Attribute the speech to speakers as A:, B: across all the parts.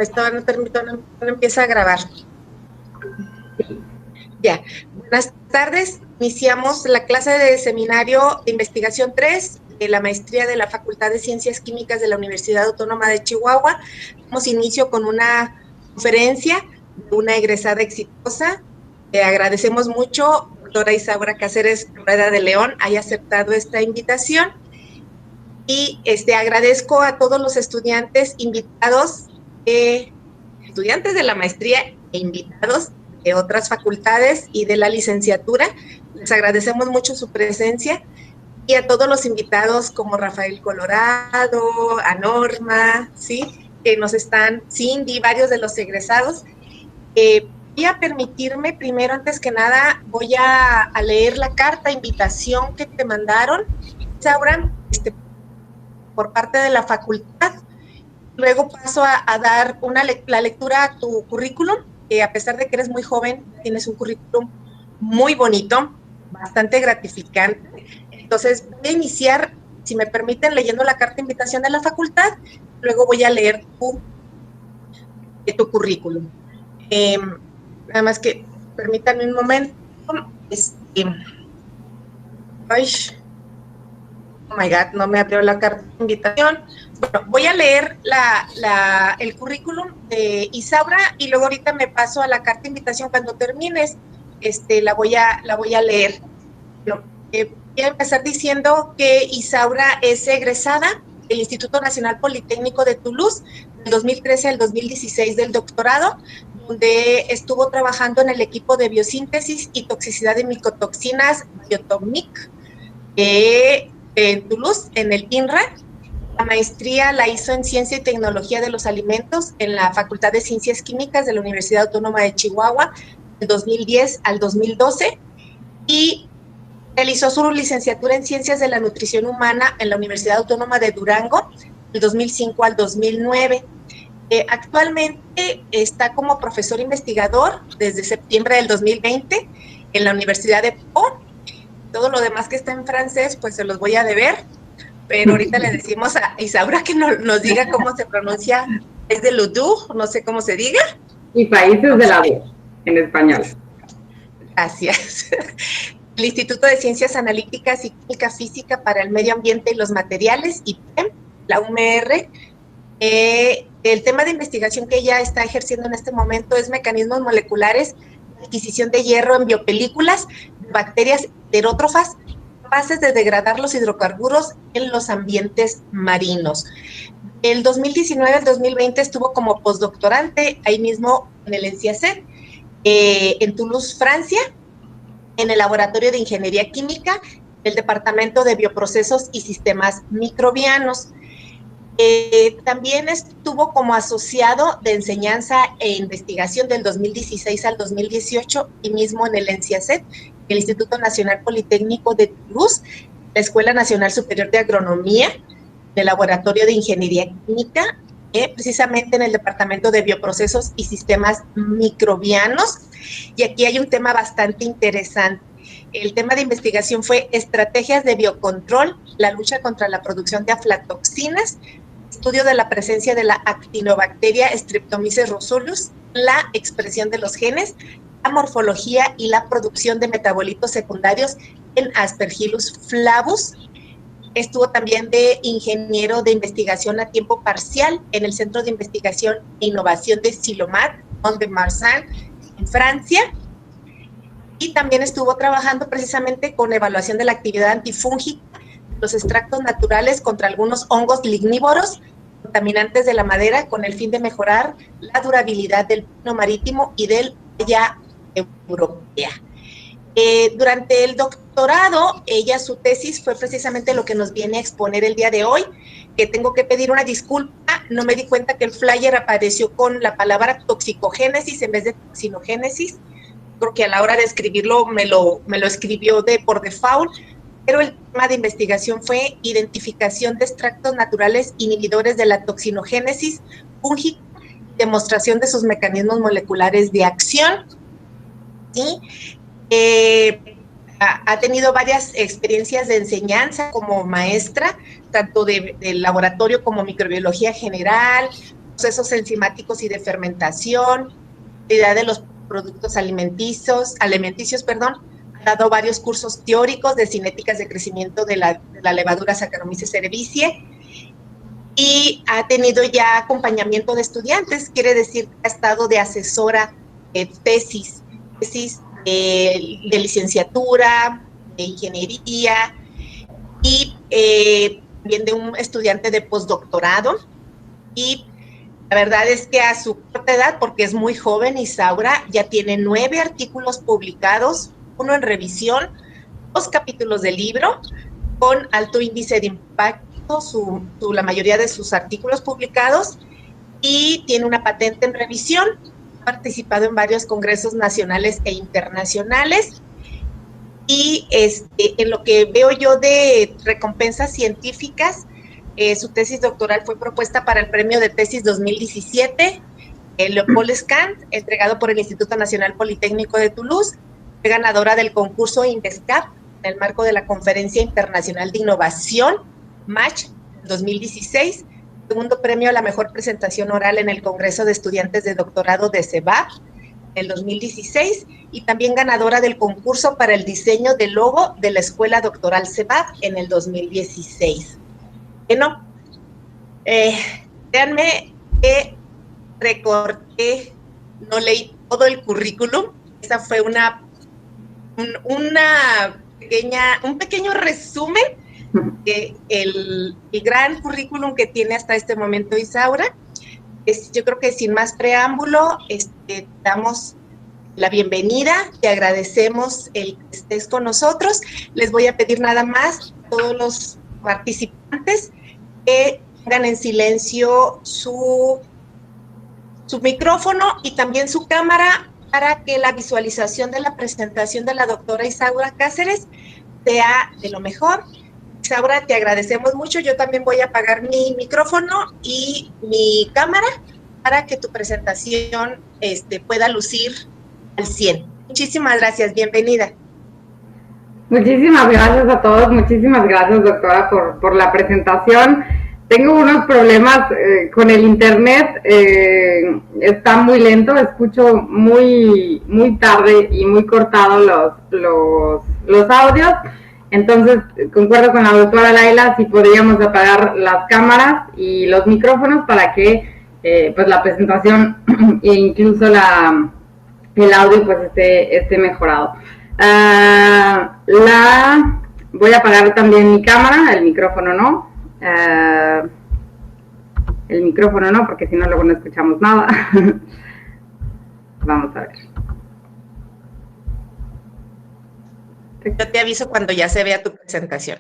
A: no empieza a grabar. Ya, buenas tardes. Iniciamos la clase de seminario de investigación 3 de la maestría de la Facultad de Ciencias Químicas de la Universidad Autónoma de Chihuahua. Damos inicio con una conferencia de una egresada exitosa. Agradecemos mucho, doctora Isaura Cáceres Rueda de León, haya aceptado esta invitación. Y agradezco a todos los estudiantes invitados, estudiantes de la maestría e invitados de otras facultades y de la licenciatura. Les agradecemos mucho su presencia, y a todos los invitados como Rafael Colorado, a Norma, ¿sí? Que nos están, Cindy, varios de los egresados. Voy a permitirme, primero, antes que nada, voy a leer la carta invitación que te mandaron, Isaura, por parte de la facultad. Luego paso a dar la lectura a tu currículum, que a pesar de que eres muy joven, tienes un currículum muy bonito, bastante gratificante. Entonces, voy a iniciar, si me permiten, leyendo la carta de invitación de la facultad, luego voy a leer tu currículum. Nada más que permítanme un momento. Oh my God, no me abrió la carta de invitación. Bueno, voy a leer el currículum de Isaura y luego ahorita me paso a la carta de invitación. Cuando termines, la voy a leer. Bueno, voy a empezar diciendo que Isaura es egresada del Instituto Nacional Politécnico de Toulouse del 2013 al 2016 del doctorado, donde estuvo trabajando en el equipo de biosíntesis y toxicidad de micotoxinas Biotomic en Toulouse, en el INRA. La maestría la hizo en Ciencia y Tecnología de los Alimentos en la Facultad de Ciencias Químicas de la Universidad Autónoma de Chihuahua, del 2010 al 2012, y realizó su licenciatura en Ciencias de la Nutrición Humana en la Universidad Autónoma de Durango, del 2005 al 2009. Actualmente está como profesor investigador desde septiembre del 2020 en la Universidad de Po. Todo lo demás que está en francés, pues se los voy a deber, pero ahorita le decimos a Isaura que nos diga cómo se pronuncia. Es de Ludú, no sé cómo se diga.
B: Y Países de la B, en español.
A: Gracias. El Instituto de Ciencias Analíticas y Química Física para el Medio Ambiente y los Materiales, IPEM, la UMR. El tema de investigación que ella está ejerciendo en este momento es mecanismos moleculares de adquisición de hierro en biopelículas de bacterias heterótrofas capaces de degradar los hidrocarburos en los ambientes marinos. El 2019 al 2020 estuvo como postdoctorante ahí mismo en el ENCIACET, en Toulouse, Francia, en el Laboratorio de Ingeniería Química del Departamento de Bioprocesos y Sistemas Microbianos. También estuvo como asociado de enseñanza e investigación del 2016 al 2018 y mismo en el ENCIACET, el Instituto Nacional Politécnico de Toulouse, la Escuela Nacional Superior de Agronomía, el Laboratorio de Ingeniería Química, precisamente en el Departamento de Bioprocesos y Sistemas Microbianos. Y aquí hay un tema bastante interesante. El tema de investigación fue estrategias de biocontrol, la lucha contra la producción de aflatoxinas, estudio de la presencia de la actinobacteria Streptomyces rosolius, la expresión de los genes, la morfología y la producción de metabolitos secundarios en Aspergillus flavus. Estuvo también de ingeniero de investigación a tiempo parcial en el Centro de Investigación e Innovación de Silomat, de Marsan, en Francia. Y también estuvo trabajando precisamente con evaluación de la actividad antifúngica de los extractos naturales contra algunos hongos lignívoros contaminantes de la madera con el fin de mejorar la durabilidad del pino marítimo y del huella europea. Durante el doctorado, su tesis fue precisamente lo que nos viene a exponer el día de hoy, que tengo que pedir una disculpa, no me di cuenta que el flyer apareció con la palabra toxicogénesis en vez de toxinogénesis. Creo que a la hora de escribirlo me lo escribió por default, pero el tema de investigación fue identificación de extractos naturales inhibidores de la toxinogénesis fúngica, demostración de sus mecanismos moleculares de acción, ¿sí? Ha tenido varias experiencias de enseñanza como maestra, tanto del laboratorio como microbiología general, procesos enzimáticos y de fermentación, calidad de los productos alimenticios, ha dado varios cursos teóricos de cinéticas de crecimiento de la levadura Saccharomyces cerevisiae y ha tenido ya acompañamiento de estudiantes, quiere decir que ha estado de asesora de tesis de licenciatura, de ingeniería y también de un estudiante de postdoctorado. Y la verdad es que a su corta edad, porque es muy joven, Isaura ya tiene 9 artículos publicados, 1 en revisión, 2 capítulos de libro con alto índice de impacto, la mayoría de sus artículos publicados, y tiene una patente en revisión. Ha participado en varios congresos nacionales e internacionales. Y en lo que veo yo de recompensas científicas, su tesis doctoral fue propuesta para el premio de tesis 2017, el Leopold Scant, entregado por el Instituto Nacional Politécnico de Toulouse. Fue ganadora del concurso INVESCAP en el marco de la Conferencia Internacional de Innovación, MATCH, 2016. Segundo premio a la mejor presentación oral en el Congreso de Estudiantes de Doctorado de CEBAP, en el 2016, y también ganadora del concurso para el diseño del logo de la Escuela Doctoral CEBAP en el 2016. Bueno, créanme que recorté, no leí todo el currículum. Esa fue un pequeño resumen de el gran currículum que tiene hasta este momento Isaura. Yo creo que sin más preámbulo, damos la bienvenida, te agradecemos el que estés con nosotros. Les voy a pedir nada más a todos los participantes que tengan en silencio su micrófono y también su cámara para que la visualización de la presentación de la doctora Isaura Cáceres sea de lo mejor. Isaura, te agradecemos mucho. Yo también voy a apagar mi micrófono y mi cámara para que tu presentación pueda lucir al 100. Muchísimas gracias, bienvenida.
B: Muchísimas gracias a todos, muchísimas gracias doctora por la presentación. Tengo unos problemas con el internet, está muy lento, escucho muy tarde y muy cortados los audios. Entonces, concuerdo con la doctora Laila, si podríamos apagar las cámaras y los micrófonos para que pues la presentación e incluso el audio pues esté mejorado. Voy a apagar también mi cámara, el micrófono no. El micrófono no, porque si no luego no escuchamos nada. Vamos a ver.
A: Yo te aviso cuando ya se vea tu presentación.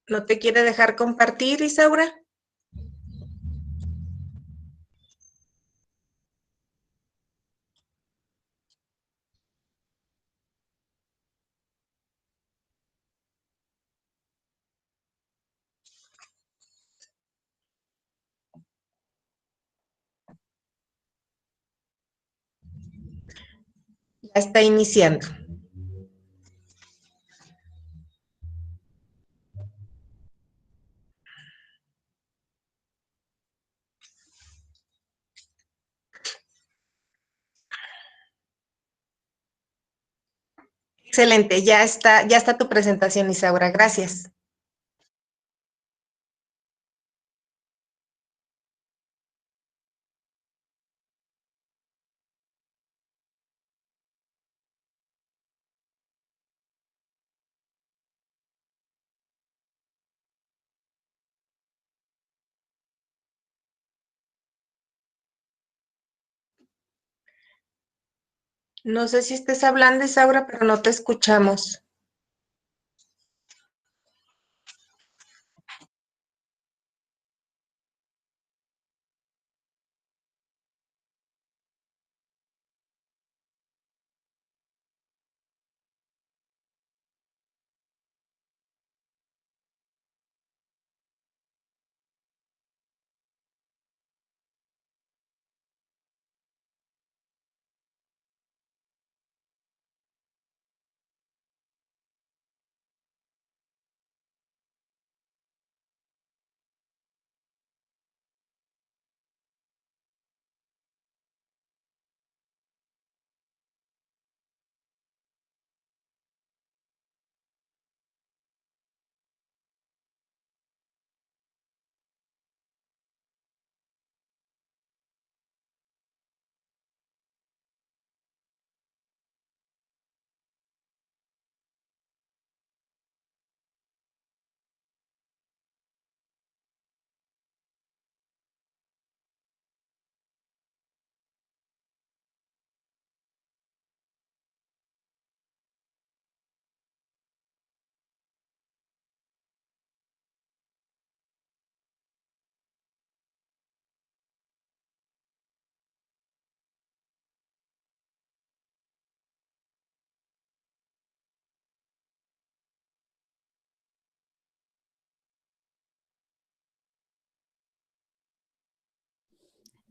A: ¿No te quiere dejar compartir, Isaura? Ya está iniciando. Excelente, ya está tu presentación, Isaura. Gracias. No sé si estés hablando, Isaura, pero no te escuchamos.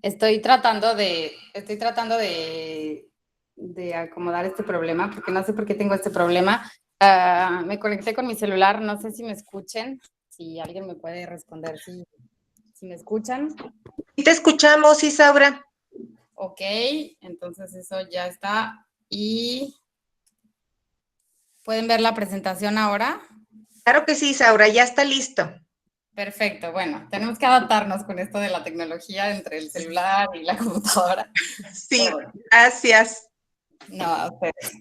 C: Estoy tratando de acomodar este problema, porque no sé por qué tengo este problema. Me conecté con mi celular, no sé si me escuchen, si alguien me puede responder si me escuchan.
A: Sí te escuchamos, Isaura.
C: Ok, entonces eso ya está. ¿Y pueden ver la presentación ahora?
A: Claro que sí, Isaura, ya está listo.
C: Perfecto, bueno, tenemos que adaptarnos con esto de la tecnología entre el celular y la computadora.
A: Sí, gracias.
C: No, a ustedes.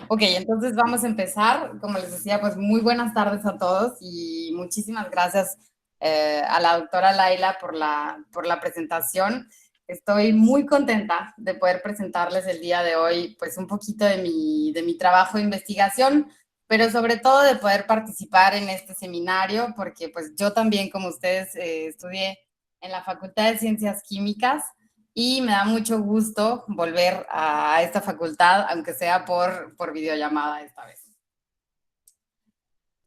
C: Ok, entonces vamos a empezar. Como les decía, pues muy buenas tardes a todos y muchísimas gracias a la doctora Laila por la presentación. Estoy muy contenta de poder presentarles el día de hoy pues un poquito de mi trabajo de investigación, pero sobre todo de poder participar en este seminario, porque pues yo también, como ustedes, estudié en la Facultad de Ciencias Químicas y me da mucho gusto volver a esta facultad, aunque sea por videollamada esta vez.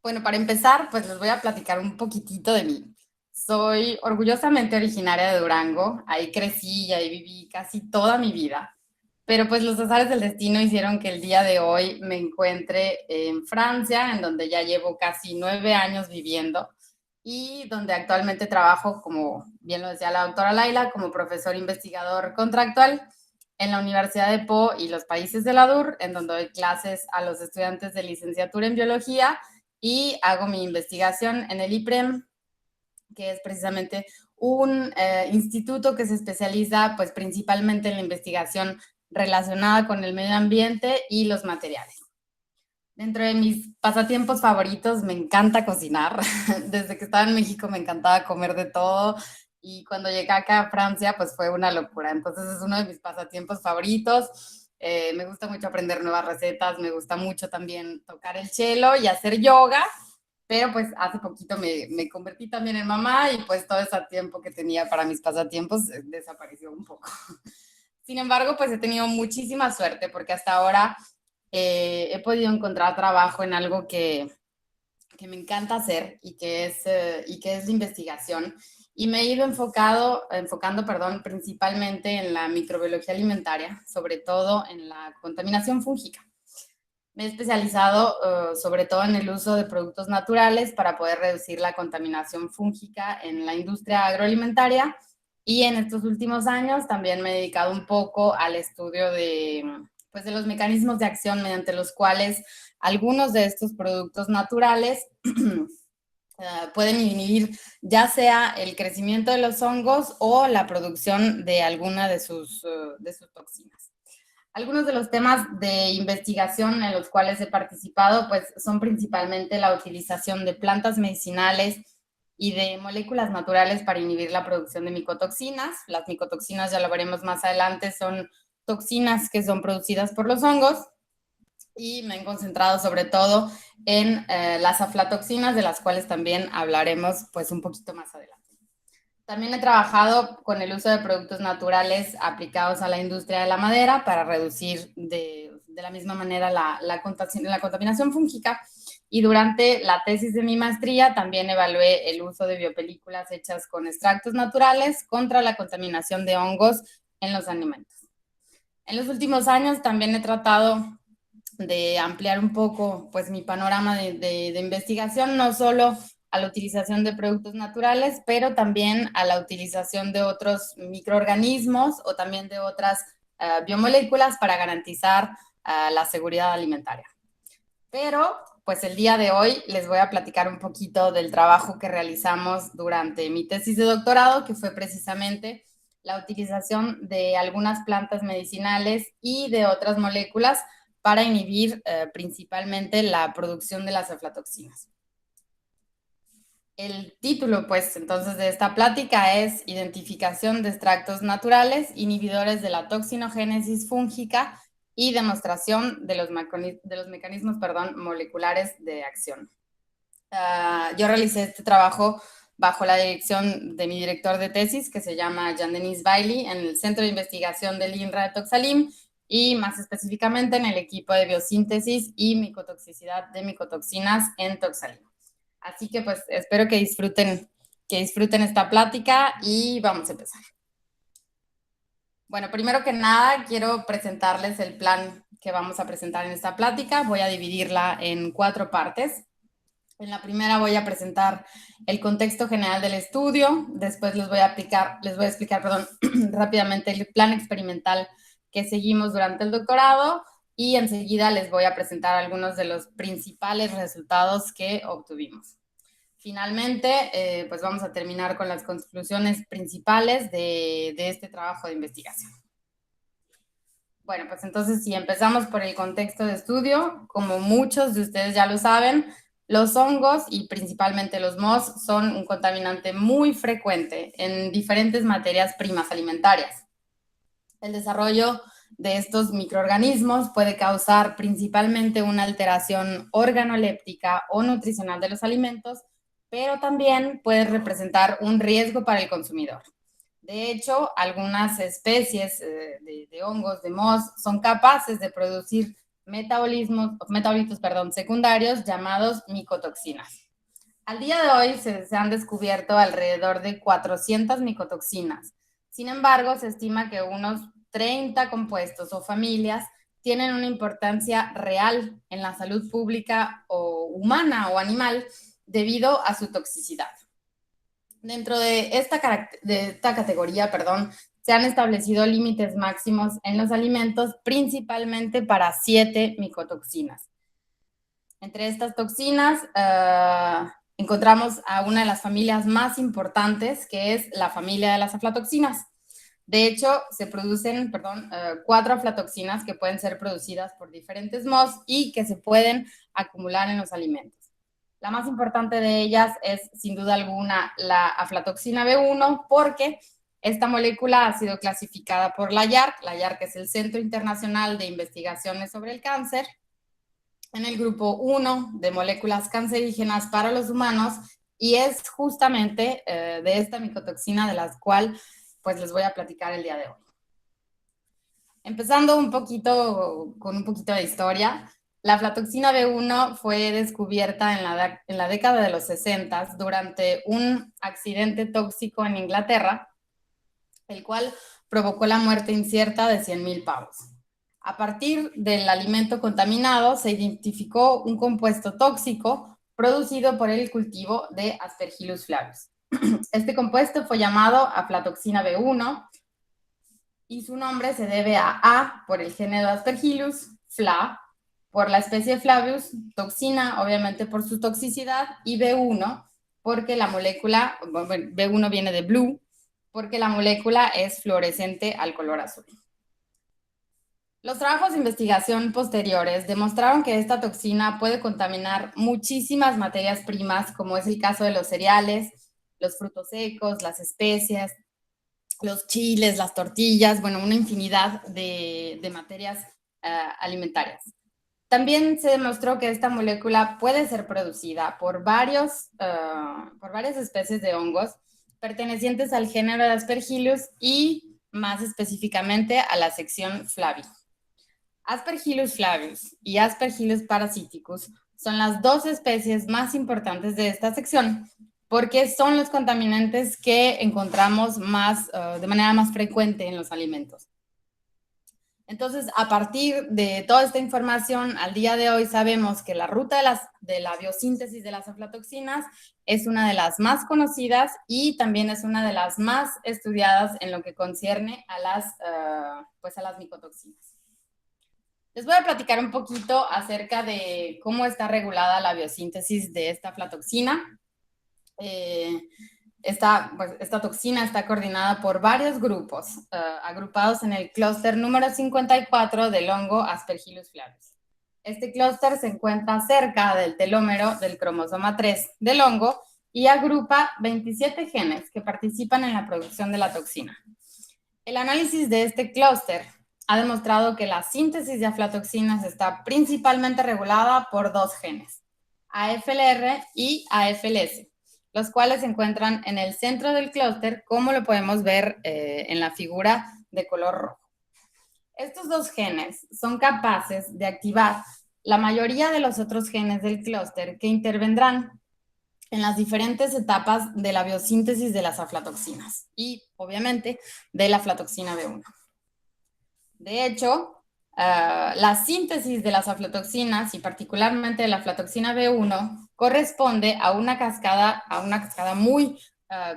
C: Bueno, para empezar, pues les voy a platicar un poquitito de mí. Soy orgullosamente originaria de Durango, ahí crecí y ahí viví casi toda mi vida, pero pues los azares del destino hicieron que el día de hoy me encuentre en Francia, en donde ya llevo casi 9 años viviendo y donde actualmente trabajo, como bien lo decía la doctora Laila, como profesor investigador contractual en la Universidad de Po y los países de la DUR, en donde doy clases a los estudiantes de licenciatura en biología y hago mi investigación en el IPREM, que es precisamente un instituto que se especializa pues principalmente en la investigación relacionada con el medio ambiente y los materiales. Dentro de mis pasatiempos favoritos me encanta cocinar. Desde que estaba en México me encantaba comer de todo y cuando llegué acá a Francia pues fue una locura. Entonces es uno de mis pasatiempos favoritos. Me gusta mucho aprender nuevas recetas, me gusta mucho también tocar el cello y hacer yoga, pero pues hace poquito me convertí también en mamá y pues todo ese tiempo que tenía para mis pasatiempos desapareció un poco. Sin embargo, pues he tenido muchísima suerte porque hasta ahora he podido encontrar trabajo en algo que me encanta hacer y que es la investigación. Y me he ido enfocando, perdón, principalmente en la microbiología alimentaria, sobre todo en la contaminación fúngica. Me he especializado sobre todo en el uso de productos naturales para poder reducir la contaminación fúngica en la industria agroalimentaria y en estos últimos años también me he dedicado un poco al estudio de, pues, de los mecanismos de acción mediante los cuales algunos de estos productos naturales pueden inhibir ya sea el crecimiento de los hongos o la producción de alguna de sus toxinas. Algunos de los temas de investigación en los cuales he participado pues, son principalmente la utilización de plantas medicinales y de moléculas naturales para inhibir la producción de micotoxinas. Las micotoxinas, ya lo veremos más adelante, son toxinas que son producidas por los hongos, y me he concentrado sobre todo en las aflatoxinas, de las cuales también hablaremos pues un poquito más adelante. También he trabajado con el uso de productos naturales aplicados a la industria de la madera para reducir de la misma manera la contaminación fúngica, y durante la tesis de mi maestría también evalué el uso de biopelículas hechas con extractos naturales contra la contaminación de hongos en los alimentos. En los últimos años también he tratado de ampliar un poco pues mi panorama de investigación, no solo a la utilización de productos naturales, pero también a la utilización de otros microorganismos o también de otras biomoléculas para garantizar la seguridad alimentaria. Pero pues el día de hoy les voy a platicar un poquito del trabajo que realizamos durante mi tesis de doctorado, que fue precisamente la utilización de algunas plantas medicinales y de otras moléculas para inhibir principalmente la producción de las aflatoxinas. El título, pues, entonces de esta plática es Identificación de extractos naturales, inhibidores de la toxinogénesis fúngica y demostración de los mecanismos moleculares de acción. Yo realicé este trabajo bajo la dirección de mi director de tesis, que se llama Jean-Denis Bailly, en el Centro de Investigación del INRA de Toxalim, y más específicamente en el equipo de biosíntesis y micotoxicidad de micotoxinas en Toxalim. Así que pues espero que disfruten esta plática y vamos a empezar. Bueno, primero que nada quiero presentarles el plan que vamos a presentar en esta plática. Voy a dividirla en 4 partes. En la primera voy a presentar el contexto general del estudio, después les voy a explicar rápidamente el plan experimental que seguimos durante el doctorado, y enseguida les voy a presentar algunos de los principales resultados que obtuvimos. Finalmente, pues vamos a terminar con las conclusiones principales de este trabajo de investigación. Bueno, pues entonces si empezamos por el contexto de estudio, como muchos de ustedes ya lo saben, los hongos y principalmente los mohos son un contaminante muy frecuente en diferentes materias primas alimentarias. El desarrollo de estos microorganismos puede causar principalmente una alteración organoléptica o nutricional de los alimentos, pero también puede representar un riesgo para el consumidor. De hecho, algunas especies de hongos, de mohos, son capaces de producir metabolitos secundarios llamados micotoxinas. Al día de hoy se han descubierto alrededor de 400 micotoxinas. Sin embargo, se estima que unos 30 compuestos o familias tienen una importancia real en la salud pública o humana o animal debido a su toxicidad. Dentro de esta categoría, se han establecido límites máximos en los alimentos, principalmente para 7 micotoxinas. Entre estas toxinas encontramos a una de las familias más importantes, que es la familia de las aflatoxinas. De hecho, se producen 4 aflatoxinas que pueden ser producidas por diferentes mohos y que se pueden acumular en los alimentos. La más importante de ellas es, sin duda alguna, la aflatoxina B1, porque esta molécula ha sido clasificada por la IARC, que es el Centro Internacional de Investigaciones sobre el Cáncer, en el grupo 1 de moléculas cancerígenas para los humanos, y es justamente de esta micotoxina de la cual pues les voy a platicar el día de hoy. Empezando con un poquito de historia, la aflatoxina B1 fue descubierta en la década de los 60 durante un accidente tóxico en Inglaterra, el cual provocó la muerte incierta de 100,000 pavos. A partir del alimento contaminado se identificó un compuesto tóxico producido por el cultivo de Aspergillus flavus. Este compuesto fue llamado aflatoxina B1 y su nombre se debe a por el género Aspergillus, Fla, por la especie Flavius, toxina, obviamente por su toxicidad, y B1, porque la molécula, bueno, B1 viene de blue, porque la molécula es fluorescente al color azul. Los trabajos de investigación posteriores demostraron que esta toxina puede contaminar muchísimas materias primas, como es el caso de los cereales, los frutos secos, las especias, los chiles, las tortillas, bueno, una infinidad de materias alimentarias. También se demostró que esta molécula puede ser producida por varias especies de hongos pertenecientes al género de Aspergillus y más específicamente a la sección Flavii. Aspergillus flavius y Aspergillus parasiticus son las dos especies más importantes de esta sección porque son los contaminantes que encontramos de manera más frecuente en los alimentos. Entonces, a partir de toda esta información, al día de hoy sabemos que la ruta de la biosíntesis de las aflatoxinas es una de las más conocidas y también es una de las más estudiadas en lo que concierne a las micotoxinas. Les voy a platicar un poquito acerca de cómo está regulada la biosíntesis de esta aflatoxina. Esta toxina está coordinada por varios grupos, agrupados en el clúster número 54 del hongo Aspergillus flavius. Este clúster se encuentra cerca del telómero del cromosoma 3 del hongo y agrupa 27 genes que participan en la producción de la toxina. El análisis de este clúster ha demostrado que la síntesis de aflatoxinas está principalmente regulada por dos genes, AFLR y AFLS, los cuales se encuentran en el centro del clúster, como lo podemos ver en la figura de color rojo. Estos dos genes son capaces de activar la mayoría de los otros genes del clúster que intervendrán en las diferentes etapas de la biosíntesis de las aflatoxinas y, obviamente, de la aflatoxina B1. De hecho, la síntesis de las aflatoxinas y particularmente de la aflatoxina B1 corresponde a una cascada muy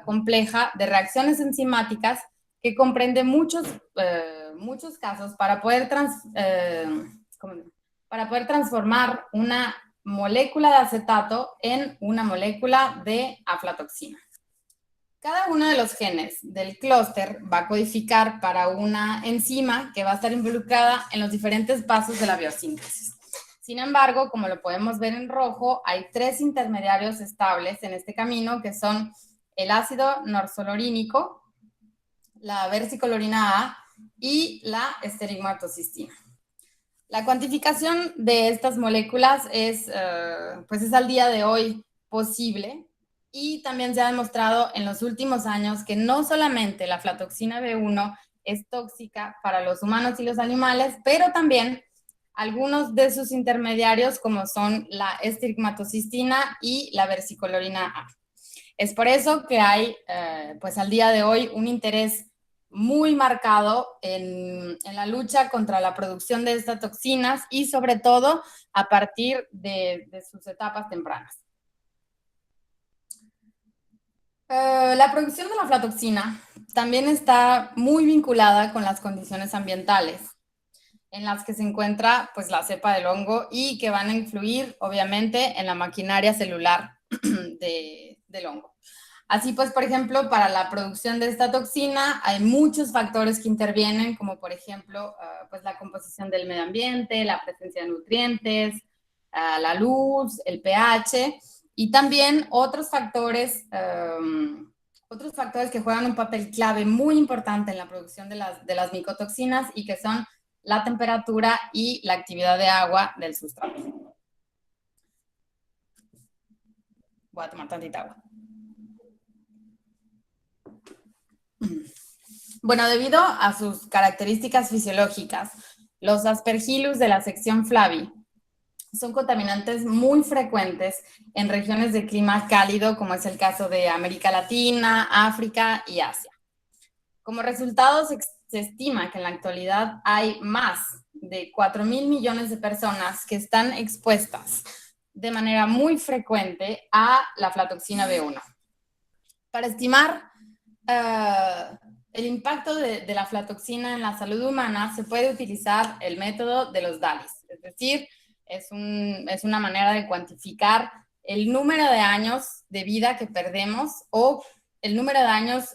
C: compleja de reacciones enzimáticas que comprende muchos casos para poder transformar una molécula de acetato en una molécula de aflatoxina. Cada uno de los genes del clúster va a codificar para una enzima que va a estar involucrada en los diferentes pasos de la biosíntesis. Sin embargo, como lo podemos ver en rojo, hay tres intermediarios estables en este camino, que son el ácido norsolaurínico, la versicolorina A y la esterigmatocistina. La cuantificación de estas moléculas es al día de hoy posible. Y también se ha demostrado en los últimos años que no solamente la aflatoxina B1 es tóxica para los humanos y los animales, pero también algunos de sus intermediarios, como son la estrigmatocistina y la versicolorina A. Es por eso que hay, al día de hoy, un interés muy marcado en la lucha contra la producción de estas toxinas y sobre todo a partir de sus etapas tempranas. La producción de la aflatoxina también está muy vinculada con las condiciones ambientales en las que se encuentra la cepa del hongo y que van a influir obviamente en la maquinaria celular del hongo. Así pues, por ejemplo, para la producción de esta toxina hay muchos factores que intervienen, como por ejemplo la composición del medio ambiente, la presencia de nutrientes, la luz, el pH. Y también otros factores que juegan un papel clave muy importante en la producción de las micotoxinas y que son la temperatura y la actividad de agua del sustrato. Voy a tomar tantita agua. Bueno, debido a sus características fisiológicas, los Aspergillus de la sección Flavii son contaminantes muy frecuentes en regiones de clima cálido, como es el caso de América Latina, África y Asia. Como resultado, se estima que en la actualidad hay más de 4.000 millones de personas que están expuestas de manera muy frecuente a la aflatoxina B1. Para estimar el impacto de la aflatoxina en la salud humana, se puede utilizar el método de los DALIs, es decir, es una manera de cuantificar el número de años de vida que perdemos o el número de años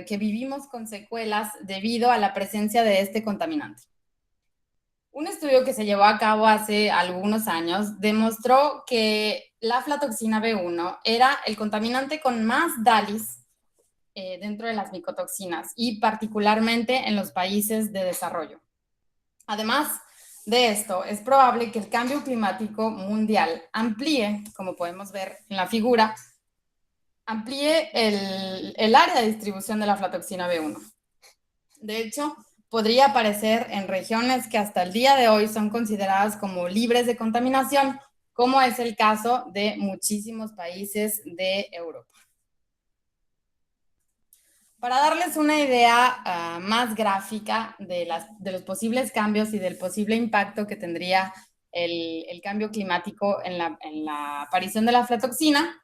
C: que vivimos con secuelas debido a la presencia de este contaminante. Un estudio que se llevó a cabo hace algunos años demostró que la aflatoxina B1 era el contaminante con más DALIs dentro de las micotoxinas y particularmente en los países de desarrollo. Además de esto, es probable que el cambio climático mundial amplíe, como podemos ver en la figura, amplíe el área de distribución de la aflatoxina B1. De hecho, podría aparecer en regiones que hasta el día de hoy son consideradas como libres de contaminación, como es el caso de muchísimos países de Europa. Para darles una idea más gráfica de los posibles cambios y del posible impacto que tendría el cambio climático en la aparición de la aflatoxina,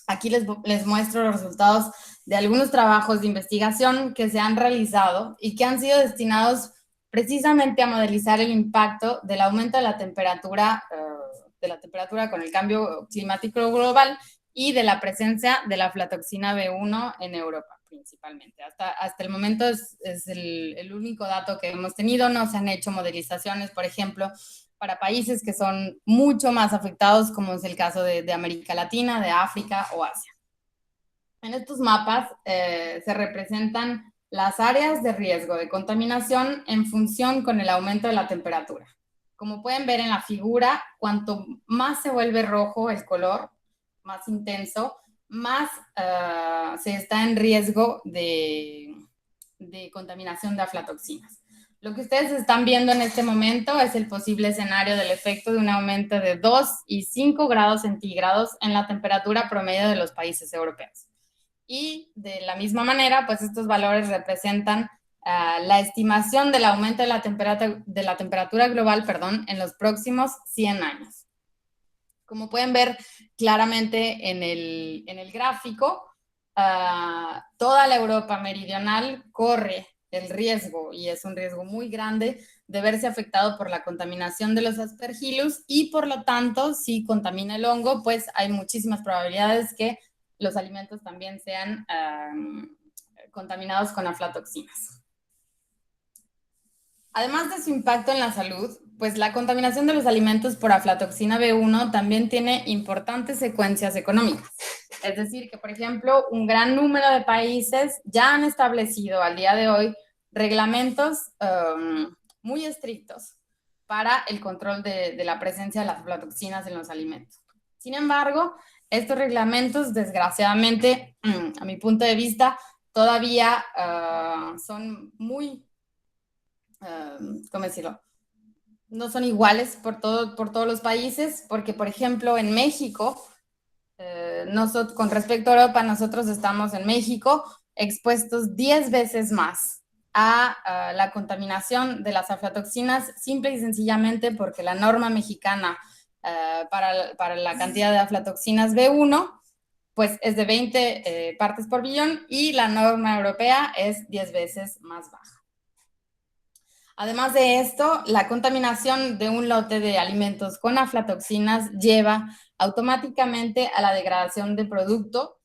C: aquí les muestro los resultados de algunos trabajos de investigación que se han realizado y que han sido destinados precisamente a modelizar el impacto del aumento de la temperatura con el cambio climático global y de la presencia de la aflatoxina B1 en Europa principalmente. Hasta el momento es el único dato que hemos tenido. No se han hecho modelizaciones, por ejemplo, para países que son mucho más afectados, como es el caso de América Latina, de África o Asia. En estos mapas se representan las áreas de riesgo de contaminación en función con el aumento de la temperatura. Como pueden ver en la figura, cuanto más se vuelve rojo el color, más intenso, más se está en riesgo de contaminación de aflatoxinas. Lo que ustedes están viendo en este momento es el posible escenario del efecto de un aumento de 2 y 5 grados centígrados en la temperatura promedio de los países europeos. Y de la misma manera, pues estos valores representan la estimación del aumento de la temperatura global, en los próximos 100 años. Como pueden ver claramente en el gráfico, toda la Europa meridional corre el riesgo, y es un riesgo muy grande, de verse afectado por la contaminación de los aspergillus y por lo tanto, si contamina el hongo, pues hay muchísimas probabilidades que los alimentos también sean contaminados con aflatoxinas. Además de su impacto en la salud, pues la contaminación de los alimentos por aflatoxina B1 también tiene importantes secuencias económicas. Es decir, que, por ejemplo, un gran número de países ya han establecido al día de hoy reglamentos muy estrictos para el control de la presencia de las aflatoxinas en los alimentos. Sin embargo, estos reglamentos, desgraciadamente, a mi punto de vista, todavía son muy, ¿cómo decirlo? No son iguales por todos los países, porque, por ejemplo, en México, con respecto a Europa, nosotros estamos en México expuestos 10 veces más a la contaminación de las aflatoxinas, simple y sencillamente porque la norma mexicana para la cantidad de aflatoxinas B1 pues es de 20 partes por billón y la norma europea es 10 veces más baja. Además de esto, la contaminación de un lote de alimentos con aflatoxinas lleva automáticamente a la degradación del producto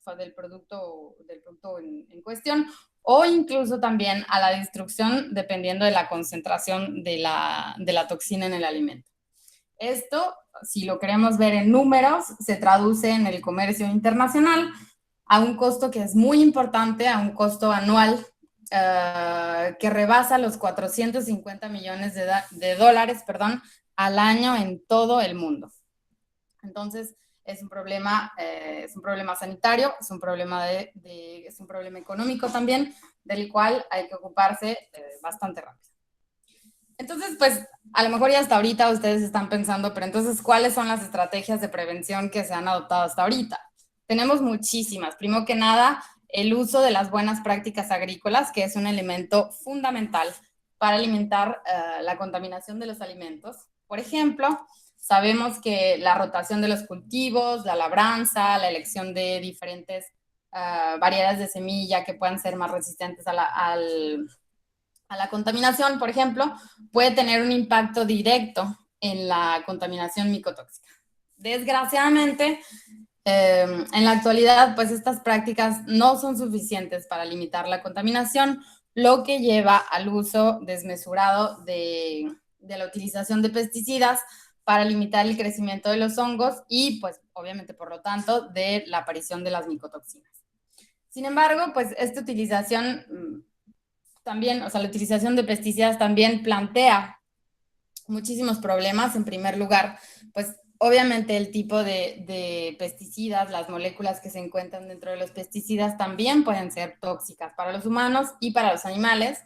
C: en cuestión, o incluso también a la destrucción dependiendo de la concentración de la toxina en el alimento. Esto, si lo queremos ver en números, se traduce en el comercio internacional a un costo que es muy importante, a un costo anual que rebasa los 450 millones de dólares al año en todo el mundo. Entonces, es un problema sanitario, es un problema económico también, del cual hay que ocuparse bastante rápido. Entonces, pues, a lo mejor ya hasta ahorita ustedes están pensando, pero entonces, ¿cuáles son las estrategias de prevención que se han adoptado hasta ahorita? Tenemos muchísimas. Primero que nada, el uso de las buenas prácticas agrícolas, que es un elemento fundamental para limitar la contaminación de los alimentos. Por ejemplo, sabemos que la rotación de los cultivos, la labranza, la elección de diferentes variedades de semilla que puedan ser más resistentes a la contaminación, por ejemplo, puede tener un impacto directo en la contaminación micotóxica. Desgraciadamente, en la actualidad, pues estas prácticas no son suficientes para limitar la contaminación, lo que lleva al uso desmesurado de la utilización de pesticidas para limitar el crecimiento de los hongos y, pues, obviamente, por lo tanto, de la aparición de las micotoxinas. Sin embargo, pues, esta utilización también, o sea, la utilización de pesticidas también plantea muchísimos problemas. En primer lugar, pues, obviamente el tipo de pesticidas, las moléculas que se encuentran dentro de los pesticidas también pueden ser tóxicas para los humanos y para los animales.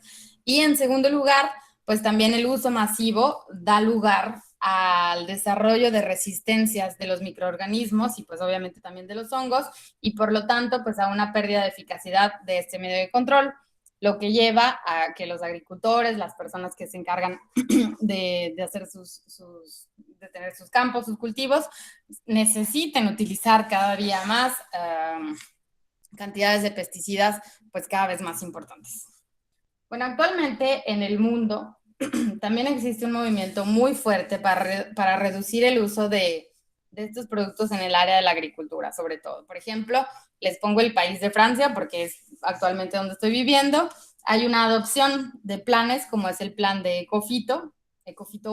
C: Y en segundo lugar, pues también el uso masivo da lugar al desarrollo de resistencias de los microorganismos y pues obviamente también de los hongos y por lo tanto pues a una pérdida de eficacidad de este medio de control, lo que lleva a que los agricultores, las personas que se encargan de hacer de tener sus campos, sus cultivos, necesiten utilizar cada día más cantidades de pesticidas pues cada vez más importantes. Bueno, actualmente en el mundo también existe un movimiento muy fuerte para reducir el uso de estos productos en el área de la agricultura, sobre todo. Por ejemplo, les pongo el país de Francia, porque es actualmente donde estoy viviendo. Hay una adopción de planes, como es el plan de Ecofito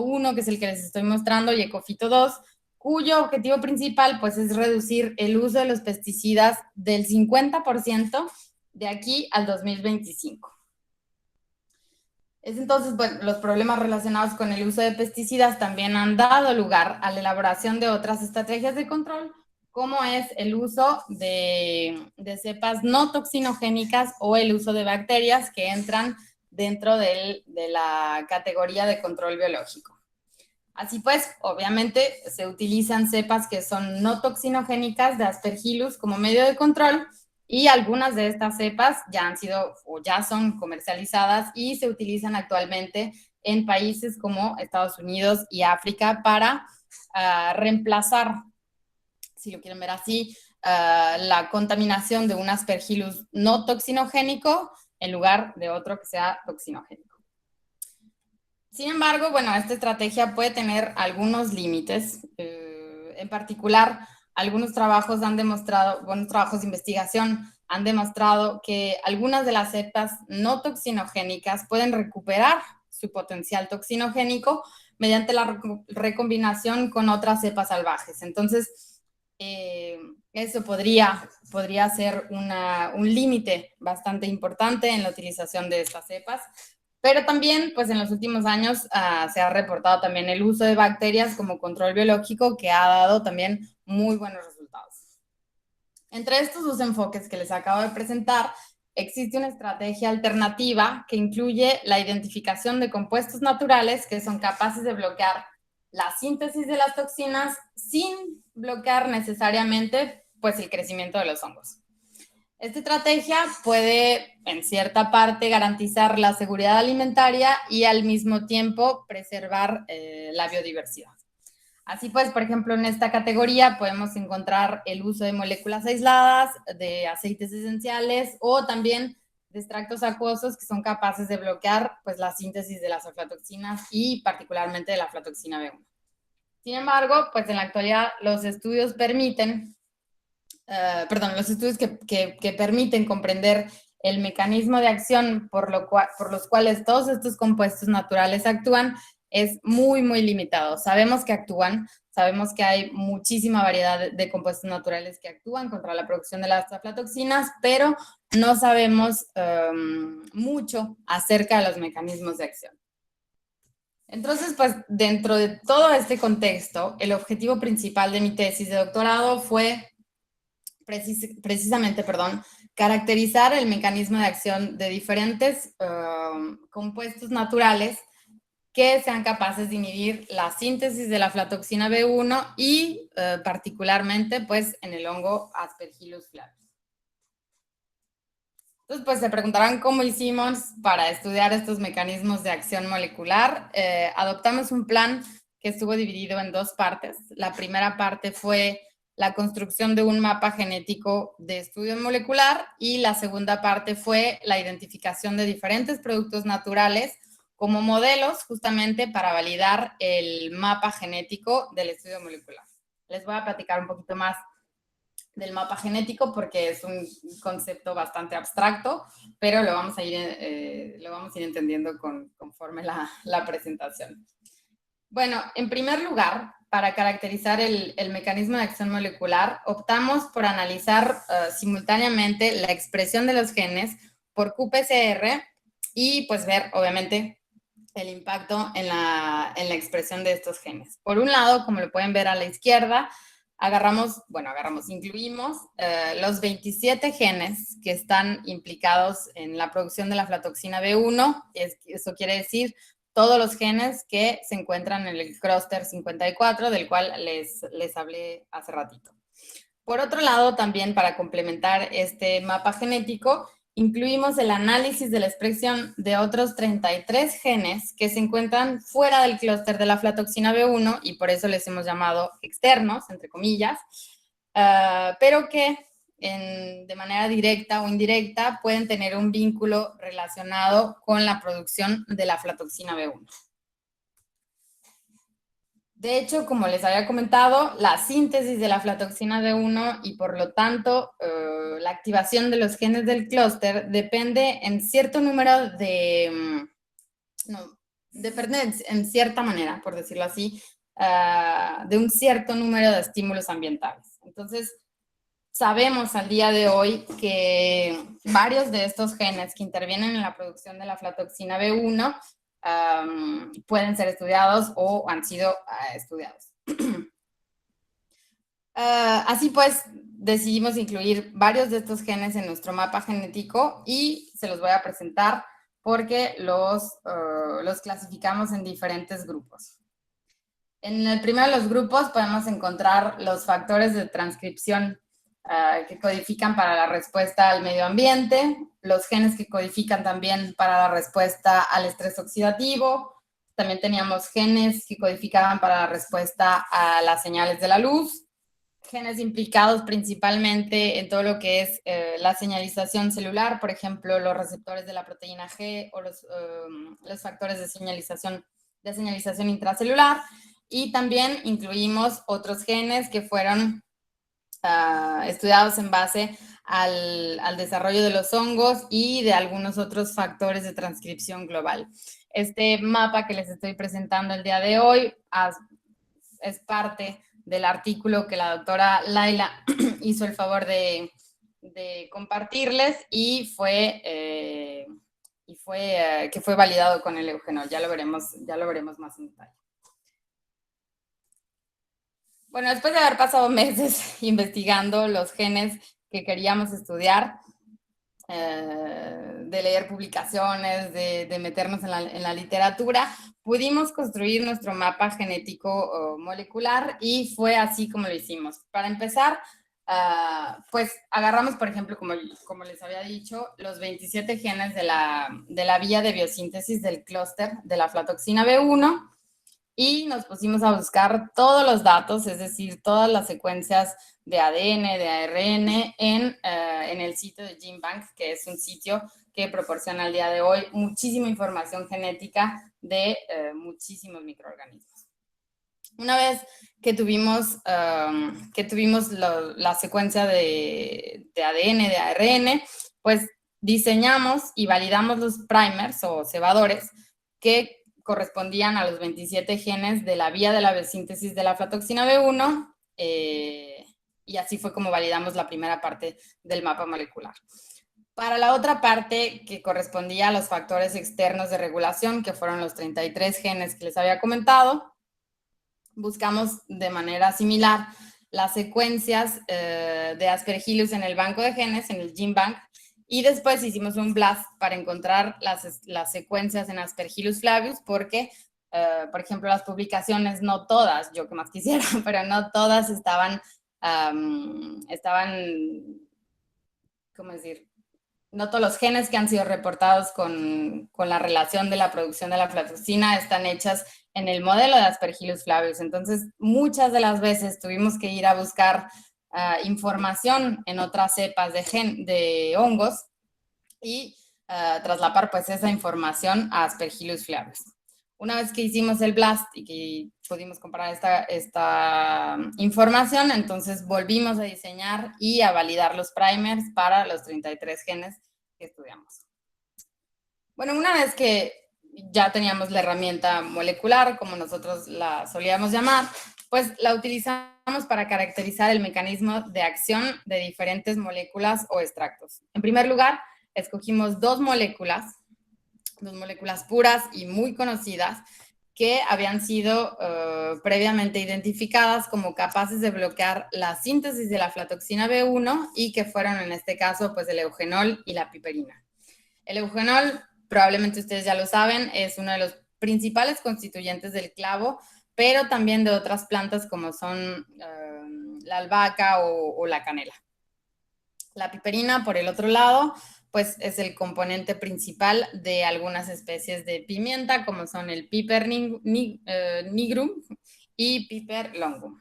C: 1, que es el que les estoy mostrando, y Ecofito 2, cuyo objetivo principal pues, es reducir el uso de los pesticidas del 50% de aquí al 2025. Entonces, bueno, los problemas relacionados con el uso de pesticidas también han dado lugar a la elaboración de otras estrategias de control, como es el uso de cepas no toxinogénicas o el uso de bacterias que entran dentro de la categoría de control biológico. Así pues, obviamente, se utilizan cepas que son no toxinogénicas de Aspergillus como medio de control, y algunas de estas cepas ya han sido o ya son comercializadas y se utilizan actualmente en países como Estados Unidos y África para reemplazar, si lo quieren ver así, la contaminación de un Aspergillus no toxinogénico en lugar de otro que sea toxinogénico. Sin embargo, bueno, esta estrategia puede tener algunos límites, en particular, algunos trabajos han demostrado, buenos trabajos de investigación han demostrado que algunas de las cepas no toxinogénicas pueden recuperar su potencial toxinogénico mediante la recombinación con otras cepas salvajes. Entonces, eso podría ser un límite bastante importante en la utilización de estas cepas. Pero también, pues en los últimos años se ha reportado también el uso de bacterias como control biológico que ha dado también muy buenos resultados. Entre estos dos enfoques que les acabo de presentar, existe una estrategia alternativa que incluye la identificación de compuestos naturales que son capaces de bloquear la síntesis de las toxinas sin bloquear necesariamente pues, el crecimiento de los hongos. Esta estrategia puede, en cierta parte, garantizar la seguridad alimentaria y al mismo tiempo preservar la biodiversidad. Así pues, por ejemplo, en esta categoría podemos encontrar el uso de moléculas aisladas, de aceites esenciales o también de extractos acuosos que son capaces de bloquear pues, la síntesis de las aflatoxinas y particularmente de la aflatoxina B1. Sin embargo, pues en la actualidad los estudios permiten que permiten comprender el mecanismo de acción por los cuales todos estos compuestos naturales actúan es muy, muy limitado. Sabemos que actúan, sabemos que hay muchísima variedad de compuestos naturales que actúan contra la producción de las aflatoxinas, pero no sabemos mucho acerca de los mecanismos de acción. Entonces, pues, dentro de todo este contexto, el objetivo principal de mi tesis de doctorado fue precisamente, caracterizar el mecanismo de acción de diferentes compuestos naturales que sean capaces de inhibir la síntesis de la aflatoxina B1 y particularmente, pues, en el hongo Aspergillus flavus. Entonces, pues, se preguntarán cómo hicimos para estudiar estos mecanismos de acción molecular. Adoptamos un plan que estuvo dividido en dos partes. La primera parte fue la construcción de un mapa genético de estudio molecular y la segunda parte fue la identificación de diferentes productos naturales como modelos justamente para validar el mapa genético del estudio molecular. Les voy a platicar un poquito más del mapa genético porque es un concepto bastante abstracto, pero lo vamos a ir entendiendo conforme la presentación. Bueno, en primer lugar, para caracterizar el mecanismo de acción molecular, optamos por analizar simultáneamente la expresión de los genes por qPCR y pues ver, obviamente, el impacto en la expresión de estos genes. Por un lado, como lo pueden ver a la izquierda, incluimos los 27 genes que están implicados en la producción de la aflatoxina B1. Eso quiere decir todos los genes que se encuentran en el clúster 54, del cual les hablé hace ratito. Por otro lado, también para complementar este mapa genético, incluimos el análisis de la expresión de otros 33 genes que se encuentran fuera del clúster de la aflatoxina B1 y por eso les hemos llamado externos, entre comillas, pero que de manera directa o indirecta pueden tener un vínculo relacionado con la producción de la aflatoxina B1. De hecho, como les había comentado, la síntesis de la aflatoxina B1 y por lo tanto la activación de los genes del clúster depende en cierto número depende en cierta manera, por decirlo así, de un cierto número de estímulos ambientales. Entonces, sabemos al día de hoy que varios de estos genes que intervienen en la producción de la aflatoxina B1 pueden ser estudiados o han sido estudiados. Así pues, decidimos incluir varios de estos genes en nuestro mapa genético y se los voy a presentar porque los clasificamos en diferentes grupos. En el primero de los grupos podemos encontrar los factores de transcripción que codifican para la respuesta al medio ambiente, los genes que codifican también para la respuesta al estrés oxidativo, también teníamos genes que codificaban para la respuesta a las señales de la luz, genes implicados principalmente en todo lo que es la señalización celular, por ejemplo, los receptores de la proteína G o los factores de señalización intracelular, y también incluimos otros genes que fueron estudiados en base al desarrollo de los hongos y de algunos otros factores de transcripción global. Este mapa que les estoy presentando el día de hoy es parte del artículo que la doctora Laila hizo el favor de compartirles y que fue validado con el eugenol. Ya lo veremos más en detalle. Bueno, después de haber pasado meses investigando los genes que queríamos estudiar, de leer publicaciones, de meternos en la literatura, pudimos construir nuestro mapa genético molecular y fue así como lo hicimos. Para empezar, pues agarramos, por ejemplo, como les había dicho, los 27 genes de la vía de biosíntesis del clúster de la aflatoxina B1, y nos pusimos a buscar todos los datos, es decir, todas las secuencias de ADN, de ARN en el sitio de GenBank, que es un sitio que proporciona al día de hoy muchísima información genética de muchísimos microorganismos. Una vez que tuvimos la secuencia de ADN, de ARN, pues diseñamos y validamos los primers o cebadores que correspondían a los 27 genes de la vía de la biosíntesis de la aflatoxina B1, y así fue como validamos la primera parte del mapa molecular. Para la otra parte, que correspondía a los factores externos de regulación, que fueron los 33 genes que les había comentado, buscamos de manera similar las secuencias de Aspergillus en el banco de genes, en el GenBank, y después hicimos un BLAST para encontrar las secuencias en Aspergillus flavius, porque, por ejemplo, las publicaciones, no todas, yo que más quisiera, pero no todas estaban, ¿cómo decir? No todos los genes que han sido reportados con la relación de la producción de la aflatoxina están hechas en el modelo de Aspergillus flavius. Entonces, muchas de las veces tuvimos que ir a buscar información en otras cepas de hongos, y traslapar pues esa información a Aspergillus flavus. Una vez que hicimos el blast y que pudimos comparar esta información, entonces volvimos a diseñar y a validar los primers para los 33 genes que estudiamos. Bueno, una vez que ya teníamos la herramienta molecular, como nosotros la solíamos llamar, pues la utilizamos para caracterizar el mecanismo de acción de diferentes moléculas o extractos. En primer lugar, escogimos dos moléculas puras y muy conocidas que habían sido previamente identificadas como capaces de bloquear la síntesis de la aflatoxina B1 y que fueron en este caso pues el eugenol y la piperina. El eugenol, probablemente ustedes ya lo saben, es uno de los principales constituyentes del clavo, pero también de otras plantas como son la albahaca o la canela. La piperina, por el otro lado, pues es el componente principal de algunas especies de pimienta, como son el Piper nigrum y Piper longum.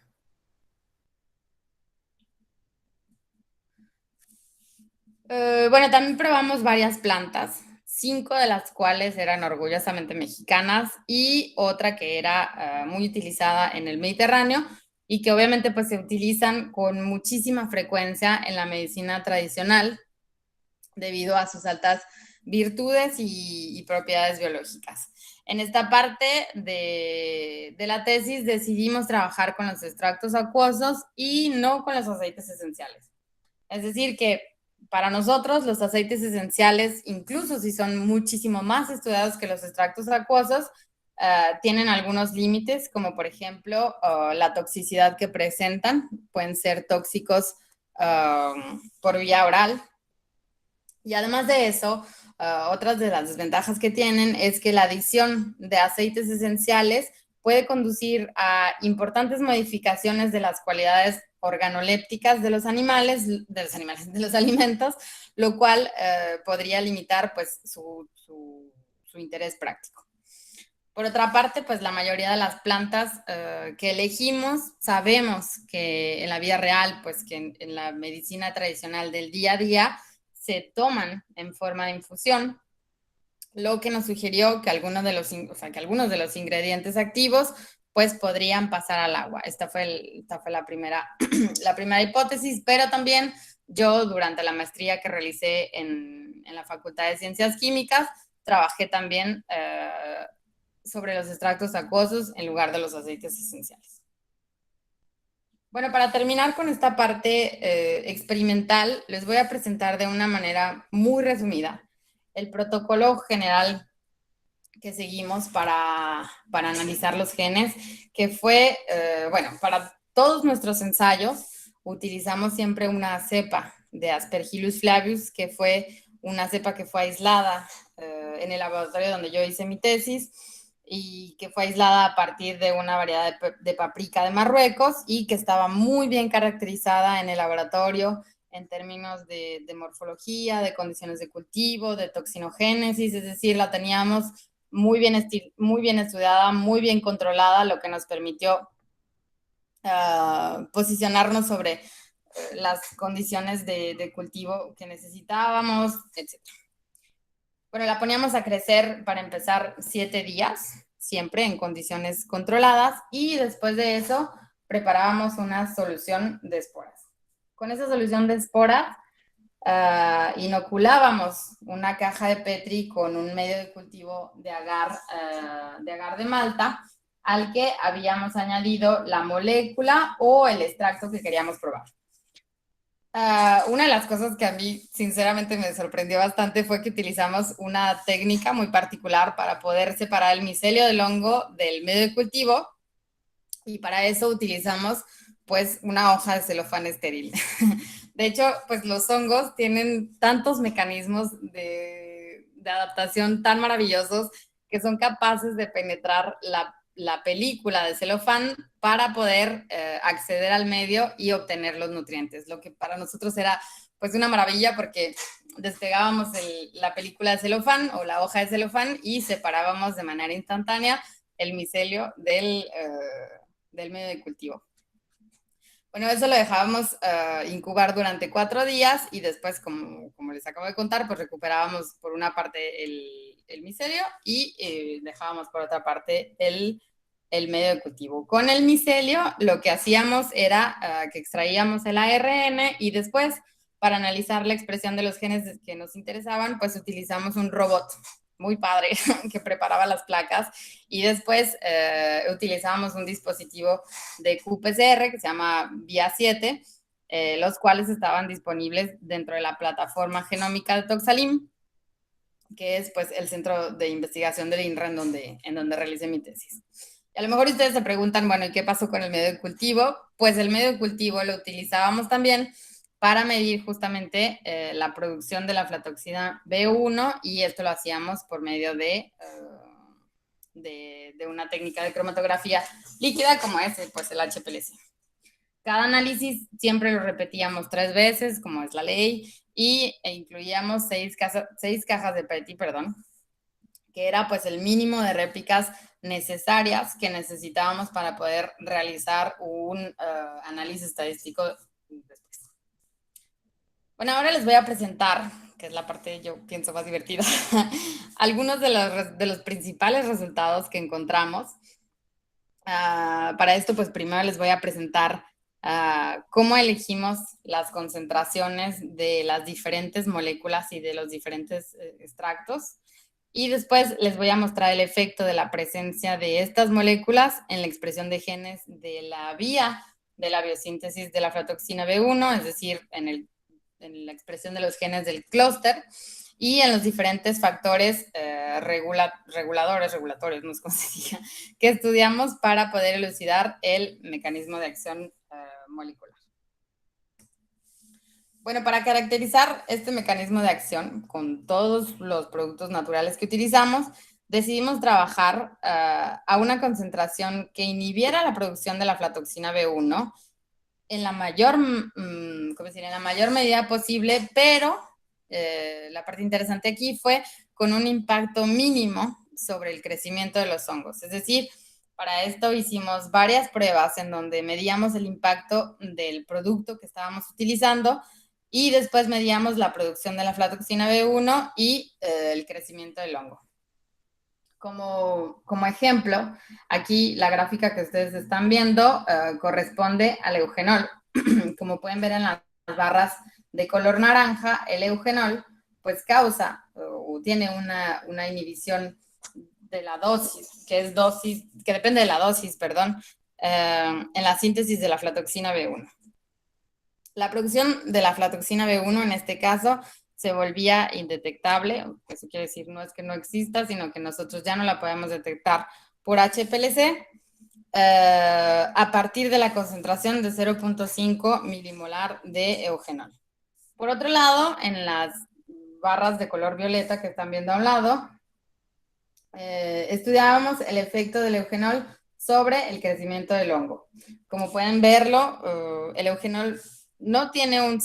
C: Bueno, también probamos varias plantas, 5 de las cuales eran orgullosamente mexicanas y otra que era muy utilizada en el Mediterráneo y que obviamente pues se utilizan con muchísima frecuencia en la medicina tradicional debido a sus altas virtudes y propiedades biológicas. En esta parte de la tesis decidimos trabajar con los extractos acuosos y no con los aceites esenciales. Es decir, que para nosotros los aceites esenciales, incluso si son muchísimo más estudiados que los extractos acuosos, tienen algunos límites, como por ejemplo la toxicidad que presentan. Pueden ser tóxicos por vía oral. Y además de eso, otras de las desventajas que tienen es que la adición de aceites esenciales puede conducir a importantes modificaciones de las cualidades organolépticas de los alimentos, lo cual podría limitar pues, su interés práctico. Por otra parte, pues la mayoría de las plantas que elegimos, sabemos que en la vida real, pues que en la medicina tradicional del día a día, se toman en forma de infusión, lo que nos sugirió que algunos de los ingredientes activos pues podrían pasar al agua. Esta fue la primera hipótesis, pero también yo durante la maestría que realicé en la Facultad de Ciencias Químicas, trabajé también sobre los extractos acuosos en lugar de los aceites esenciales. Bueno, para terminar con esta parte experimental, les voy a presentar de una manera muy resumida el protocolo general que seguimos para analizar los genes, que fue, bueno, para todos nuestros ensayos utilizamos siempre una cepa de Aspergillus flavus, que fue una cepa que fue aislada en el laboratorio donde yo hice mi tesis, y que fue aislada a partir de una variedad de paprika de Marruecos y que estaba muy bien caracterizada en el laboratorio en términos de morfología, de condiciones de cultivo, de toxinogénesis, es decir, la teníamos muy bien estudiada, muy bien controlada, lo que nos permitió posicionarnos sobre las condiciones de cultivo que necesitábamos, etc. Bueno, la poníamos a crecer para empezar 7 días, siempre en condiciones controladas, y después de eso preparábamos una solución de esporas. Con esa solución de esporas inoculábamos una caja de Petri con un medio de cultivo de agar de Malta, al que habíamos añadido la molécula o el extracto que queríamos probar. Una de las cosas que a mí sinceramente me sorprendió bastante fue que utilizamos una técnica muy particular para poder separar el micelio del hongo del medio de cultivo, y para eso utilizamos pues una hoja de celofán estéril. De hecho, pues los hongos tienen tantos mecanismos de adaptación tan maravillosos que son capaces de penetrar la película de celofán para poder acceder al medio y obtener los nutrientes, lo que para nosotros era pues una maravilla porque despegábamos la película de celofán o la hoja de celofán y separábamos de manera instantánea el micelio del medio de cultivo. Bueno, eso lo dejábamos incubar durante 4 días y después, como les acabo de contar, pues recuperábamos por una parte el micelio y dejábamos por otra parte el medio de cultivo. Con el micelio lo que hacíamos era que extraíamos el ARN y después, para analizar la expresión de los genes que nos interesaban, pues utilizamos un robot muy padre que preparaba las placas y después utilizábamos un dispositivo de qPCR que se llama VIA7, los cuales estaban disponibles dentro de la plataforma genómica de Toxalim, que es pues el centro de investigación del INRA en donde realicé mi tesis. Y a lo mejor ustedes se preguntan, bueno, ¿y qué pasó con el medio de cultivo? Pues el medio de cultivo lo utilizábamos también para medir justamente la producción de la aflatoxina B1 y esto lo hacíamos por medio de una técnica de cromatografía líquida como es pues el HPLC. Cada análisis siempre lo repetíamos 3 veces, como es la ley, e incluíamos 6 cajas de PETI, que era pues el mínimo de réplicas necesarias que necesitábamos para poder realizar un análisis estadístico después. Bueno, ahora les voy a presentar, que es la parte yo pienso más divertida, algunos de los principales resultados que encontramos. Para esto, pues primero les voy a presentar cómo elegimos las concentraciones de las diferentes moléculas y de los diferentes extractos. Y después les voy a mostrar el efecto de la presencia de estas moléculas en la expresión de genes de la vía de la biosíntesis de la aflatoxina B1, es decir, en la expresión de los genes del clúster y en los diferentes factores regulatorios, no sé cómo se diga, que estudiamos para poder elucidar el mecanismo de acción molecular. Bueno, para caracterizar este mecanismo de acción con todos los productos naturales que utilizamos, decidimos trabajar a una concentración que inhibiera la producción de la aflatoxina B1 en la mayor medida posible, pero la parte interesante aquí fue con un impacto mínimo sobre el crecimiento de los hongos. Es decir, para esto hicimos varias pruebas en donde medíamos el impacto del producto que estábamos utilizando y después medíamos la producción de la aflatoxina B1 y el crecimiento del hongo. Como ejemplo, aquí la gráfica que ustedes están viendo corresponde al eugenol. Como pueden ver en las barras de color naranja, el eugenol pues causa o tiene una inhibición de la dosis, que depende de la dosis, en la síntesis de la aflatoxina B1. La producción de la aflatoxina B1 en este caso se volvía indetectable, eso quiere decir no es que no exista, sino que nosotros ya no la podemos detectar por HPLC a partir de la concentración de 0.5 milimolar de eugenol. Por otro lado, en las barras de color violeta que están viendo a un lado, estudiábamos el efecto del eugenol sobre el crecimiento del hongo. Como pueden verlo, el eugenol no tiene un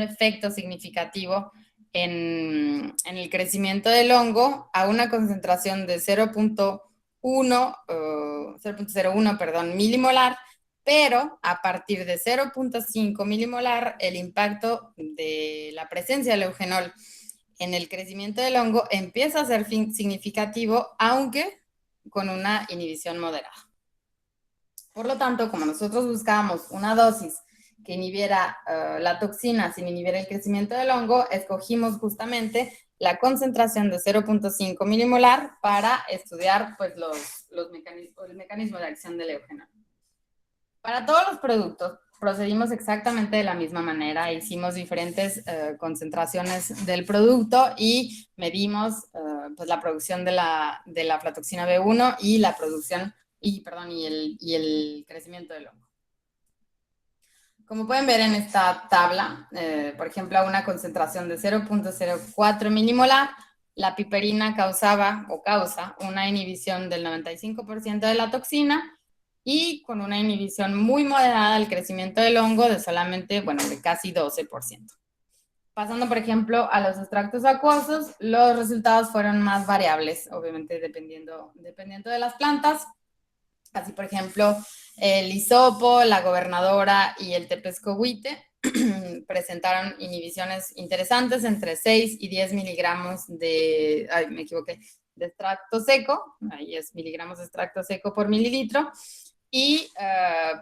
C: efecto significativo en el crecimiento del hongo a una concentración de 0.01 milimolar, pero a partir de 0.5 milimolar el impacto de la presencia del eugenol en el crecimiento del hongo empieza a ser significativo, aunque con una inhibición moderada. Por lo tanto, como nosotros buscábamos una dosis que inhibiera la toxina sin inhibir el crecimiento del hongo, escogimos justamente la concentración de 0.5 milimolar para estudiar pues, el mecanismo de acción del eugenol. Para todos los productos procedimos exactamente de la misma manera, hicimos diferentes concentraciones del producto y medimos pues, la producción de la aflatoxina B1 y la producción y el crecimiento del hongo. Como pueden ver en esta tabla, por ejemplo, a una concentración de 0.04 milimolar, la piperina causa una inhibición del 95% de la toxina y con una inhibición muy moderada del crecimiento del hongo de solamente, de casi 12%. Pasando, por ejemplo, a los extractos acuosos, los resultados fueron más variables, obviamente dependiendo de las plantas. Así, por ejemplo, el hisopo, la gobernadora y el tepescohuite presentaron inhibiciones interesantes entre 6 y 10 miligramos de, me equivoqué, de extracto seco, ahí es miligramos de extracto seco por mililitro, y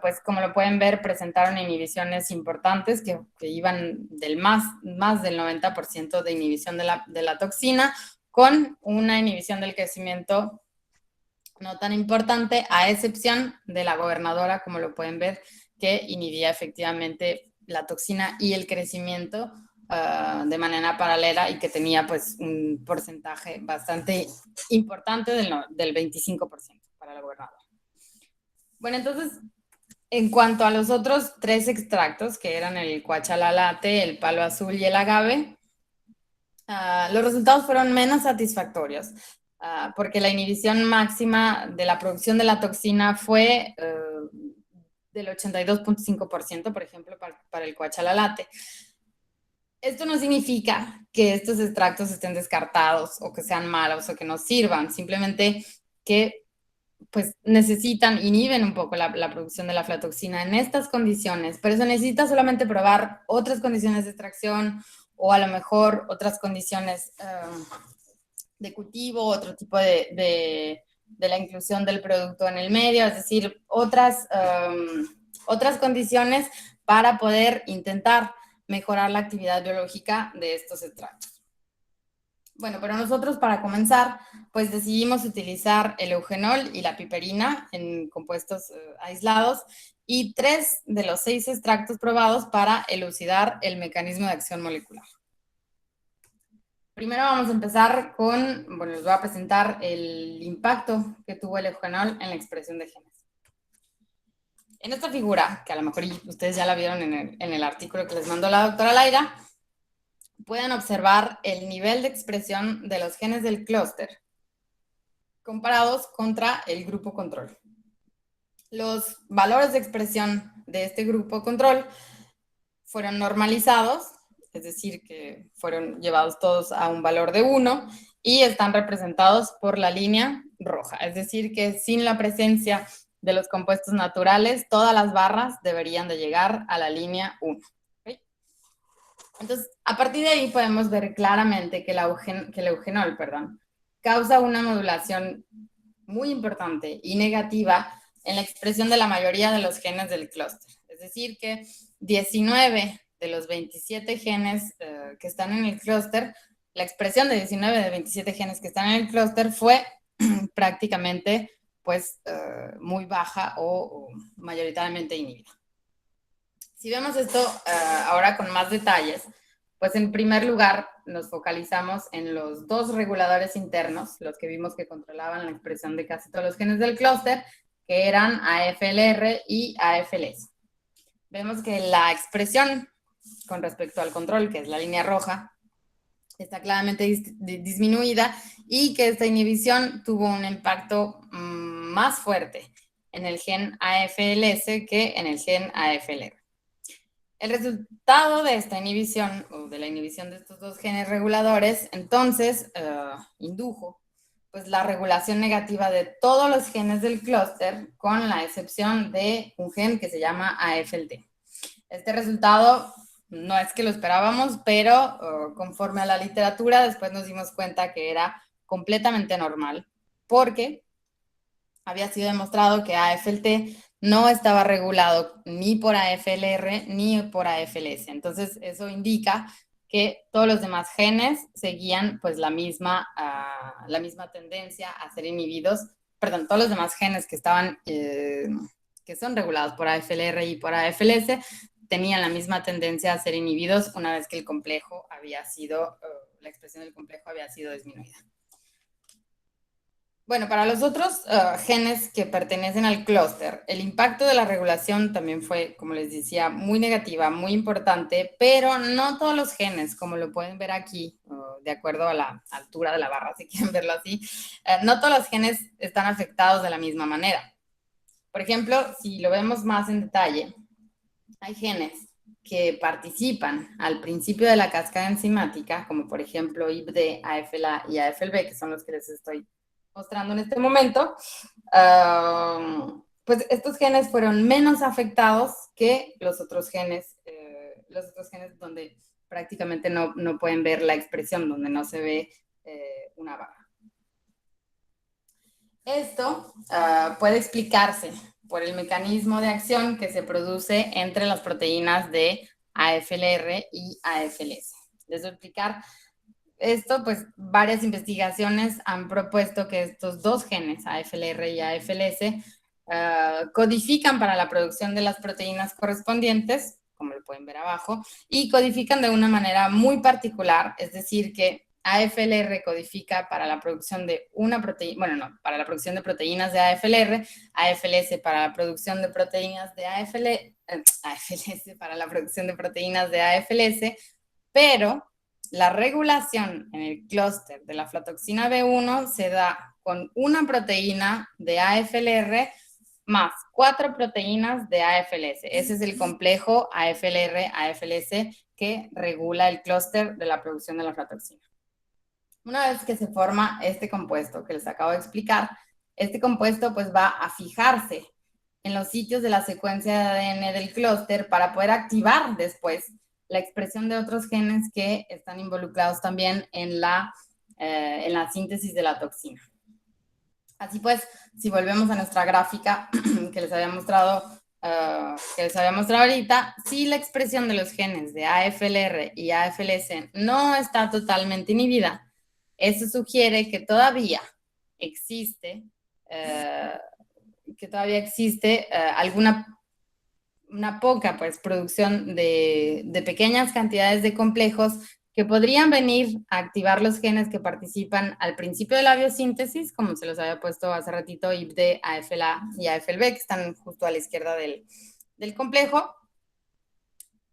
C: pues como lo pueden ver, presentaron inhibiciones importantes que iban del más del 90% de inhibición de la toxina, con una inhibición del crecimiento no tan importante, a excepción de la gobernadora, como lo pueden ver, que inhibía efectivamente la toxina y el crecimiento de manera paralela, y que tenía pues un porcentaje bastante importante del 25% para la gobernadora. Bueno, entonces, en cuanto a los otros 3 extractos, que eran el cuachalalate, el palo azul y el agave, los resultados fueron menos satisfactorios, porque la inhibición máxima de la producción de la toxina fue del 82.5%, por ejemplo, para el cuachalalate. Esto no significa que estos extractos estén descartados o que sean malos o que no sirvan, simplemente que pues inhiben un poco la producción de la aflatoxina en estas condiciones. Por eso necesita solamente probar otras condiciones de extracción, o a lo mejor otras condiciones de cultivo, otro tipo de la inclusión del producto en el medio, es decir, otras condiciones para poder intentar mejorar la actividad biológica de estos extractos. Bueno, pero nosotros, para comenzar, pues decidimos utilizar el eugenol y la piperina en compuestos aislados, y 3 de los 6 extractos probados para elucidar el mecanismo de acción molecular. Primero vamos a empezar bueno, les voy a presentar el impacto que tuvo el eugenol en la expresión de genes. En esta figura, que a lo mejor ustedes ya la vieron en el artículo que les mandó la doctora Laira, pueden observar el nivel de expresión de los genes del clúster comparados contra el grupo control. Los valores de expresión de este grupo control fueron normalizados, es decir, que fueron llevados todos a un valor de 1, y están representados por la línea roja, es decir, que sin la presencia de los compuestos naturales, todas las barras deberían de llegar a la línea 1. Entonces, a partir de ahí podemos ver claramente que el eugenol, causa una modulación muy importante y negativa en la expresión de la mayoría de los genes del clúster. Es decir, que 19 de los 27 genes que están en el clúster, la expresión de 19 de 27 genes que están en el clúster fue prácticamente pues muy baja o mayoritariamente inhibida. Si vemos esto ahora con más detalles, pues en primer lugar nos focalizamos en los 2 reguladores internos, los que vimos que controlaban la expresión de casi todos los genes del clúster, que eran AFLR y AFLS. Vemos que la expresión con respecto al control, que es la línea roja, está claramente disminuida, y que esta inhibición tuvo un impacto más fuerte en el gen AFLS que en el gen AFLR. El resultado de esta inhibición, o de la inhibición de estos 2 genes reguladores, entonces indujo pues la regulación negativa de todos los genes del clúster, con la excepción de un gen que se llama AFLT. Este resultado no es que lo esperábamos, pero conforme a la literatura después nos dimos cuenta que era completamente normal, porque había sido demostrado que AFLT no estaba regulado ni por AFLR ni por AFLS. Entonces, eso indica que todos los demás genes seguían pues la misma tendencia a ser inhibidos. Perdón, todos los demás genes que estaban, que son regulados por AFLR y por AFLS, tenían la misma tendencia a ser inhibidos una vez que el complejo había sido, la expresión del complejo había sido disminuida. Bueno, para los otros genes que pertenecen al clúster, el impacto de la regulación también fue, como les decía, muy negativa, muy importante, pero no todos los genes, como lo pueden ver aquí, de acuerdo a la altura de la barra, si quieren verlo así, no todos los genes están afectados de la misma manera. Por ejemplo, si lo vemos más en detalle, hay genes que participan al principio de la cascada enzimática, como por ejemplo IBD, AFLA y AFLB, que son los que les estoy mostrando en este momento. Pues estos genes fueron menos afectados que los otros genes, los otros genes donde prácticamente no pueden ver la expresión, donde no se ve una barra. Esto puede explicarse por el mecanismo de acción que se produce entre las proteínas de AFLR y AFLS. Les voy a explicar esto, pues varias investigaciones han propuesto que estos dos genes, AFLR y AFLS, codifican para la producción de las proteínas correspondientes, como lo pueden ver abajo, y codifican de una manera muy particular, es decir, que AFLR codifica para la producción de una proteína, bueno, no, para la producción de proteínas de AFLR, AFLS para la producción de proteínas de AFLS para la producción de proteínas de AFLS, pero la regulación en el clúster de la aflatoxina B1 se da con una proteína de AFLR más 4 proteínas de AFLS. Ese es el complejo AFLR-AFLS que regula el clúster de la producción de la aflatoxina. Una vez que se forma este compuesto que les acabo de explicar, este compuesto pues va a fijarse en los sitios de la secuencia de ADN del clúster para poder activar después la expresión de otros genes que están involucrados también en la síntesis de la toxina. Así pues, si volvemos a nuestra gráfica que les había mostrado ahorita, si la expresión de los genes de AFLR y AFLS no está totalmente inhibida, eso sugiere que todavía existe una poca pues, producción de pequeñas cantidades de complejos que podrían venir a activar los genes que participan al principio de la biosíntesis, como se los había puesto hace ratito, IBD, AFLA y AFLB, que están justo a la izquierda del complejo.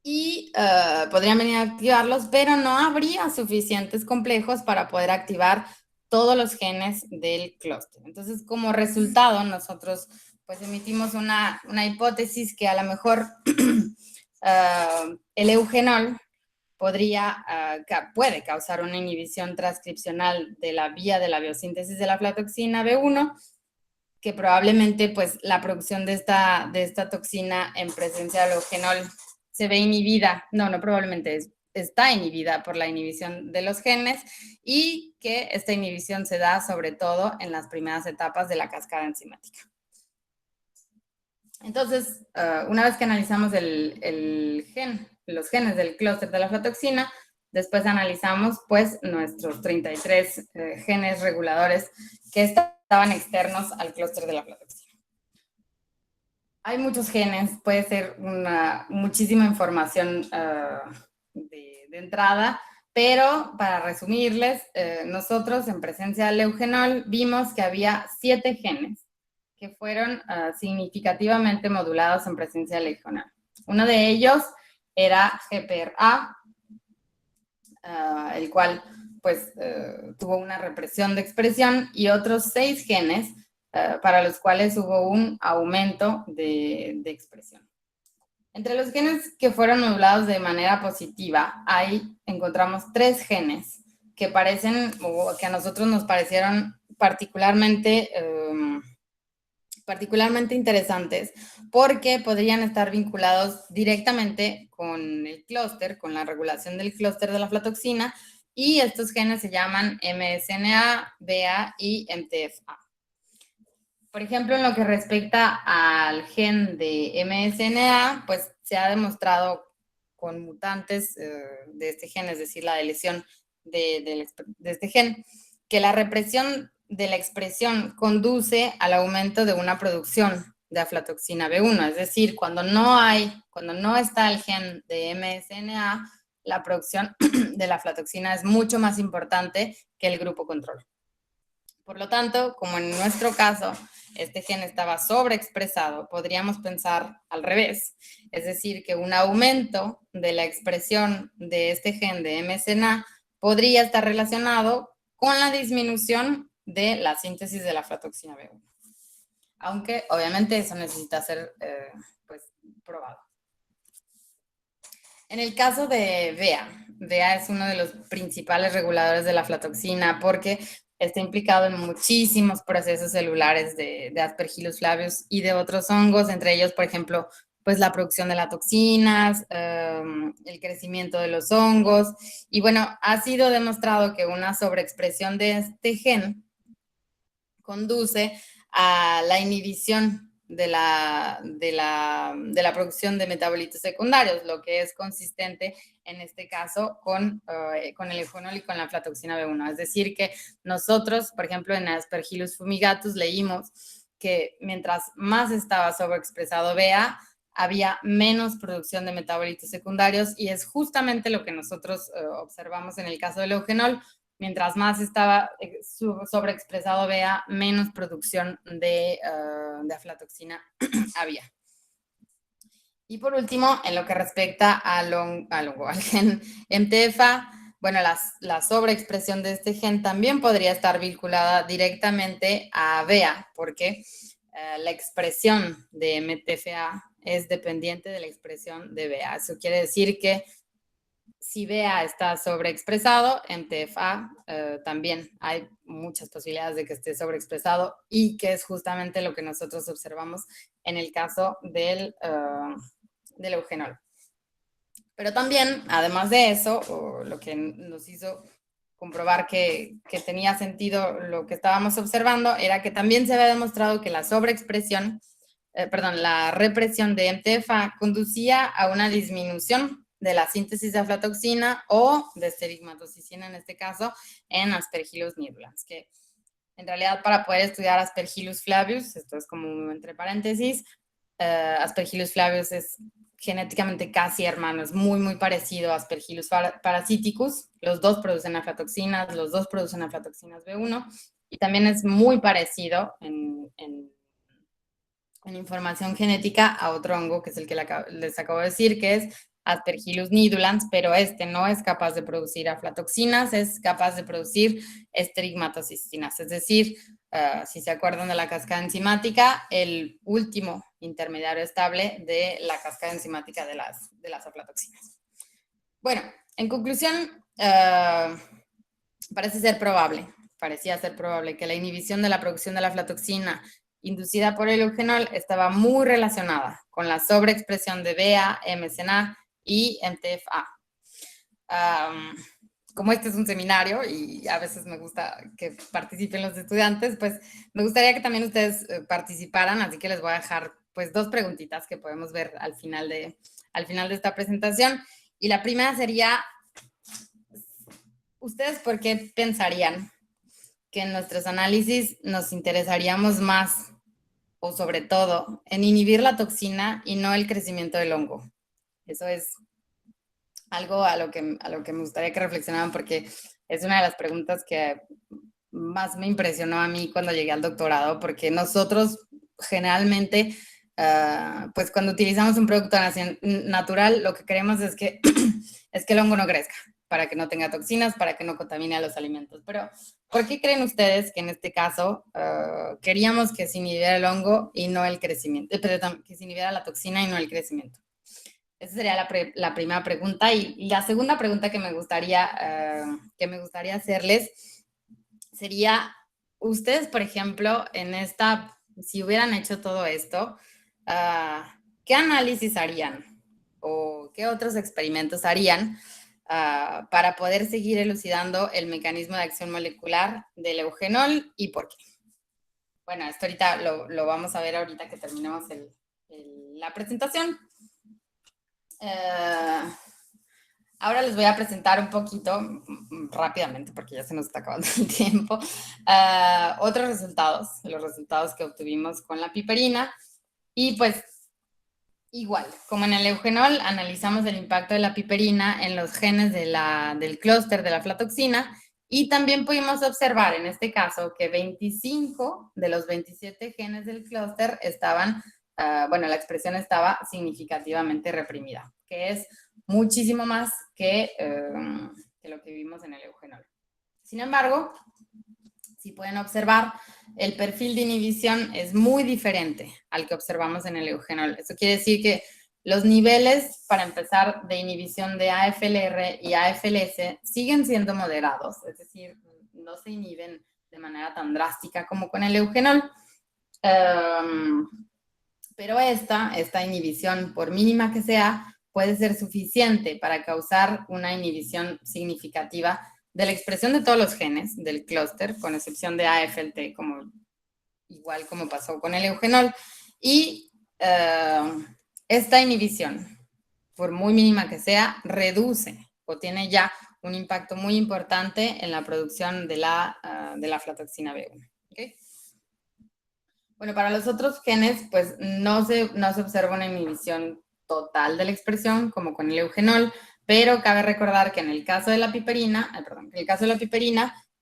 C: Y podrían venir a activarlos, pero no habría suficientes complejos para poder activar todos los genes del clúster. Entonces, como resultado, nosotros pues emitimos una hipótesis que a lo mejor el eugenol puede causar una inhibición transcripcional de la vía de la biosíntesis de la aflatoxina B1, que probablemente pues la producción de esta toxina en presencia del eugenol se ve inhibida, no probablemente está inhibida por la inhibición de los genes y que esta inhibición se da sobre todo en las primeras etapas de la cascada enzimática. Entonces, una vez que analizamos los genes del clúster de la aflatoxina, después analizamos pues nuestros 33 genes reguladores que estaban externos al clúster de la aflatoxina. Hay muchos genes, puede ser muchísima información de entrada, pero para resumirles, nosotros en presencia del eugenol vimos que había 7 genes que fueron significativamente modulados en presencia del eugenol. Uno de ellos era GPRA, el cual pues tuvo una represión de expresión, y otros 6 genes para los cuales hubo un aumento de expresión. Entre los genes que fueron modulados de manera positiva, encontramos 3 genes que que a nosotros nos parecieron particularmente interesantes porque podrían estar vinculados directamente con el clúster, con la regulación del clúster de la aflatoxina, y estos genes se llaman MSNA, BA y MTFA. Por ejemplo, en lo que respecta al gen de MSNA, pues se ha demostrado con mutantes de este gen, es decir, la deleción de este gen, que la represión de la expresión conduce al aumento de una producción de aflatoxina B1, es decir, cuando no está el gen de MSNA, la producción de la aflatoxina es mucho más importante que el grupo control. Por lo tanto, como en nuestro caso, este gen estaba sobreexpresado, podríamos pensar al revés, es decir, que un aumento de la expresión de este gen de MSNA podría estar relacionado con la disminución de la síntesis de la aflatoxina B1. Aunque, obviamente, eso necesita ser probado. En el caso de BEA es uno de los principales reguladores de la aflatoxina porque está implicado en muchísimos procesos celulares de Aspergillus flavius y de otros hongos, entre ellos, por ejemplo, pues la producción de las toxinas, el crecimiento de los hongos. Y bueno, ha sido demostrado que una sobreexpresión de este gen conduce a la inhibición de la producción de metabolitos secundarios, lo que es consistente en este caso con el eugenol y con la aflatoxina B1. Es decir, que nosotros, por ejemplo, en Aspergillus fumigatus leímos que mientras más estaba sobreexpresado BA, había menos producción de metabolitos secundarios, y es justamente lo que nosotros observamos en el caso del eugenol. Mientras más estaba sobreexpresado BA, menos producción de aflatoxina había. Y por último, en lo que respecta al gen MTFA, bueno, la sobreexpresión de este gen también podría estar vinculada directamente a BA, porque la expresión de MTFA es dependiente de la expresión de BA. Eso quiere decir que si BA está sobreexpresado, MTFA también hay muchas posibilidades de que esté sobreexpresado, y que es justamente lo que nosotros observamos en el caso del eugenol. Pero también, además de eso, lo que nos hizo comprobar que tenía sentido lo que estábamos observando era que también se había demostrado que la sobreexpresión, la represión de MTFA conducía a una disminución de la síntesis de aflatoxina o de esterigmatosicina, en este caso, en Aspergillus nidulans, que en realidad para poder estudiar Aspergillus flavius, esto es como entre paréntesis, Aspergillus flavius es genéticamente casi hermano, es muy, muy parecido a Aspergillus parasiticus. Los dos producen aflatoxinas, los dos producen aflatoxinas B1, y también es muy parecido en información genética a otro hongo, que es el que les acabo de decir, que es Aspergillus nidulans, pero este no es capaz de producir aflatoxinas, es capaz de producir esterigmatosicinas. Es decir, si se acuerdan de la cascada enzimática, el último intermediario estable de la cascada enzimática de las aflatoxinas. Bueno, en conclusión, parecía ser probable que la inhibición de la producción de la aflatoxina inducida por el eugenol estaba muy relacionada con la sobreexpresión de BA, MSNA y MTFA. Como este es un seminario y a veces me gusta que participen los estudiantes, pues me gustaría que también ustedes participaran, así que les voy a dejar pues 2 preguntitas que podemos ver al final de esta presentación. Y la primera sería, ¿ustedes por qué pensarían que en nuestros análisis nos interesaríamos más, o sobre todo, en inhibir la toxina y no el crecimiento del hongo? Eso es algo a lo que me gustaría que reflexionaran, porque es una de las preguntas que más me impresionó a mí cuando llegué al doctorado, porque nosotros generalmente, pues cuando utilizamos un producto natural, lo que queremos es que el hongo no crezca, para que no tenga toxinas, para que no contamine a los alimentos. Pero, ¿por qué creen ustedes que en este caso queríamos que se inhibiera el hongo y no el crecimiento? Perdón, que se inhibiera la toxina y no el crecimiento. Esa sería la primera pregunta. Y la segunda pregunta que me gustaría hacerles sería, ustedes, por ejemplo, si hubieran hecho todo esto, ¿qué análisis harían? ¿O qué otros experimentos harían para poder seguir elucidando el mecanismo de acción molecular del eugenol y por qué? Bueno, esto ahorita lo vamos a ver ahorita que terminemos la presentación. Ahora les voy a presentar un poquito rápidamente, porque ya se nos está acabando el tiempo, otros resultados, los resultados que obtuvimos con la piperina. Y pues igual, como en el eugenol, analizamos el impacto de la piperina en los genes del clúster de la aflatoxina, y también pudimos observar en este caso que 25 de los 27 genes del clúster estaban, la expresión estaba significativamente reprimida, que es muchísimo más que lo que vimos en el eugenol. Sin embargo, si pueden observar, el perfil de inhibición es muy diferente al que observamos en el eugenol. Eso quiere decir que los niveles, para empezar, de inhibición de AFLR y AFLS siguen siendo moderados, es decir, no se inhiben de manera tan drástica como con el eugenol. Pero esta inhibición, por mínima que sea, puede ser suficiente para causar una inhibición significativa de la expresión de todos los genes del clúster, con excepción de AFLT, igual como pasó con el eugenol. Y esta inhibición, por muy mínima que sea, reduce o tiene ya un impacto muy importante en la producción de la aflatoxina B1. ¿Okay? Bueno, para los otros genes, pues no se observa una inhibición total de la expresión, como con el eugenol, pero cabe recordar que en el caso de la piperina,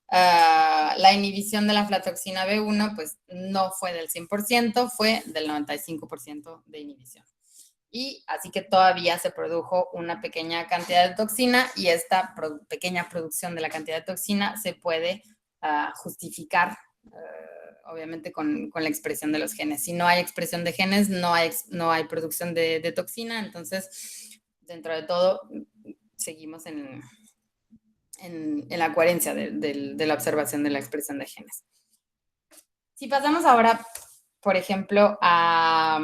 C: la inhibición de la aflatoxina B1, pues no fue del 100%, fue del 95% de inhibición. Y así que todavía se produjo una pequeña cantidad de toxina y esta pequeña producción de la cantidad de toxina se puede justificar obviamente con la expresión de los genes. Si no hay expresión de genes, no hay producción de toxina, entonces dentro de todo seguimos en la coherencia de la observación de la expresión de genes. Si pasamos ahora, por ejemplo, a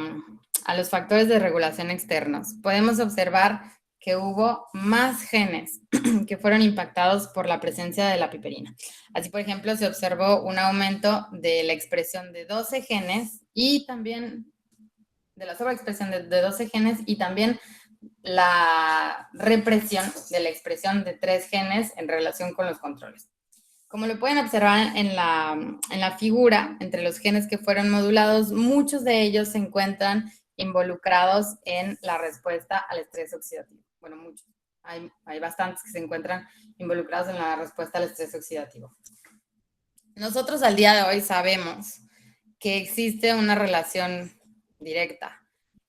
C: los factores de regulación externos, podemos observar que hubo más genes que fueron impactados por la presencia de la piperina. Así, por ejemplo, se observó un aumento de la expresión de 12 genes y también de la sobreexpresión de 12 genes y también la represión de la expresión de 3 genes en relación con los controles. Como lo pueden observar en la figura, entre los genes que fueron modulados, muchos de ellos se encuentran involucrados en la respuesta al estrés oxidativo. Bueno, muchos. Hay bastantes que se encuentran involucrados en la respuesta al estrés oxidativo. Nosotros al día de hoy sabemos que existe una relación directa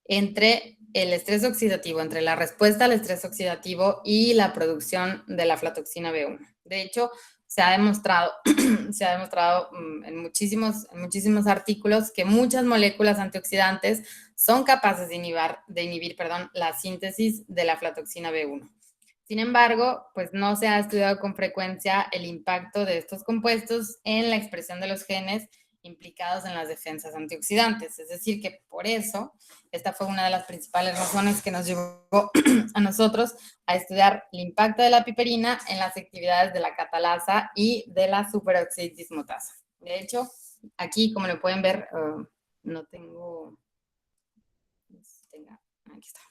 C: entre el estrés oxidativo, entre la respuesta al estrés oxidativo y la producción de la aflatoxina B1. De hecho, se ha demostrado en muchísimos artículos que muchas moléculas antioxidantes son capaces de inhibir la síntesis de la aflatoxina B1. Sin embargo, pues no se ha estudiado con frecuencia el impacto de estos compuestos en la expresión de los genes implicados en las defensas antioxidantes. Es decir, que por eso, esta fue una de las principales razones que nos llevó a nosotros a estudiar el impacto de la piperina en las actividades de la catalasa y de la superoxidismutasa. De hecho, aquí, como lo pueden ver, no tengo... Aquí está.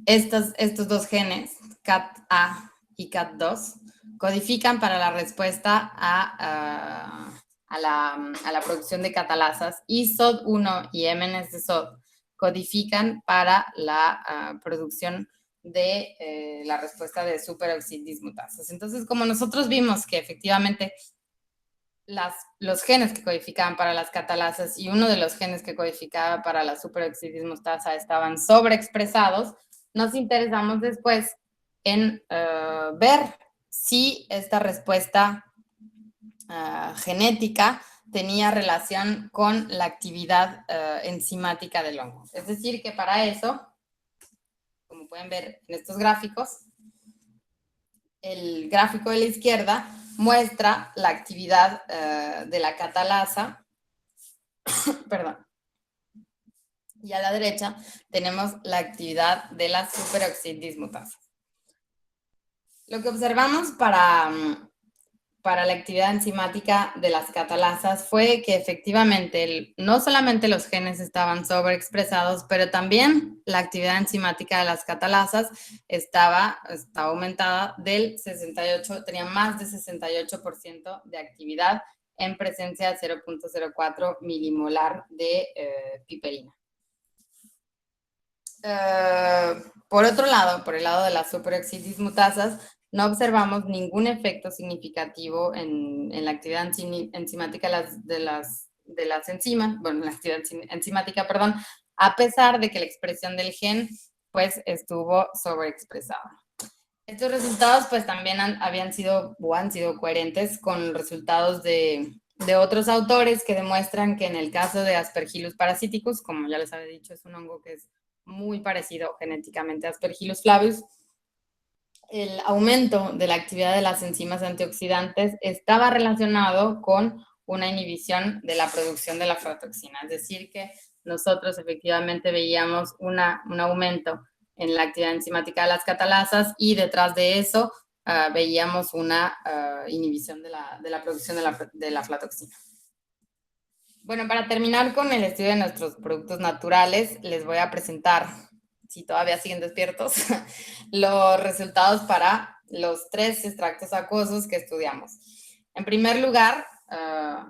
C: Estos dos genes, CAT-A y CAT2, codifican para la respuesta a la producción de catalasas, y SOD1 y MNS de SOD codifican para la producción de la respuesta de superoxidismutasas. Entonces, como nosotros vimos que efectivamente los genes que codificaban para las catalasas y uno de los genes que codificaba para la superoxidismutasa estaban sobreexpresados, nos interesamos después en ver si esta respuesta genética tenía relación con la actividad enzimática del hongo. Es decir, que para eso, como pueden ver en estos gráficos, el gráfico de la izquierda muestra la actividad de la catalasa, perdón, y a la derecha tenemos la actividad de la superoxidismutasa. Lo que observamos para la actividad enzimática de las catalasas fue que efectivamente no solamente los genes estaban sobreexpresados, pero también la actividad enzimática de las catalasas estaba aumentada del 68%, tenía más de 68% de actividad en presencia de 0.04 milimolar de piperina. Por otro lado, por el lado de las superoxidismutasas, no observamos ningún efecto significativo en la actividad enzimática de las enzimas, bueno, la actividad enzimática, perdón, a pesar de que la expresión del gen, pues, estuvo sobreexpresada. Estos resultados, pues, también han sido coherentes con resultados de otros autores que demuestran que en el caso de Aspergillus parasiticus, como ya les había dicho, es un hongo que es muy parecido genéticamente a Aspergillus flavius, el aumento de la actividad de las enzimas antioxidantes estaba relacionado con una inhibición de la producción de la aflatoxina. Es decir, que nosotros efectivamente veíamos un aumento en la actividad enzimática de las catalasas y detrás de eso veíamos una inhibición de la producción de la aflatoxina. Bueno, para terminar con el estudio de nuestros productos naturales, les voy a presentar, si todavía siguen despiertos, los resultados para los 3 extractos acuosos que estudiamos. En primer lugar,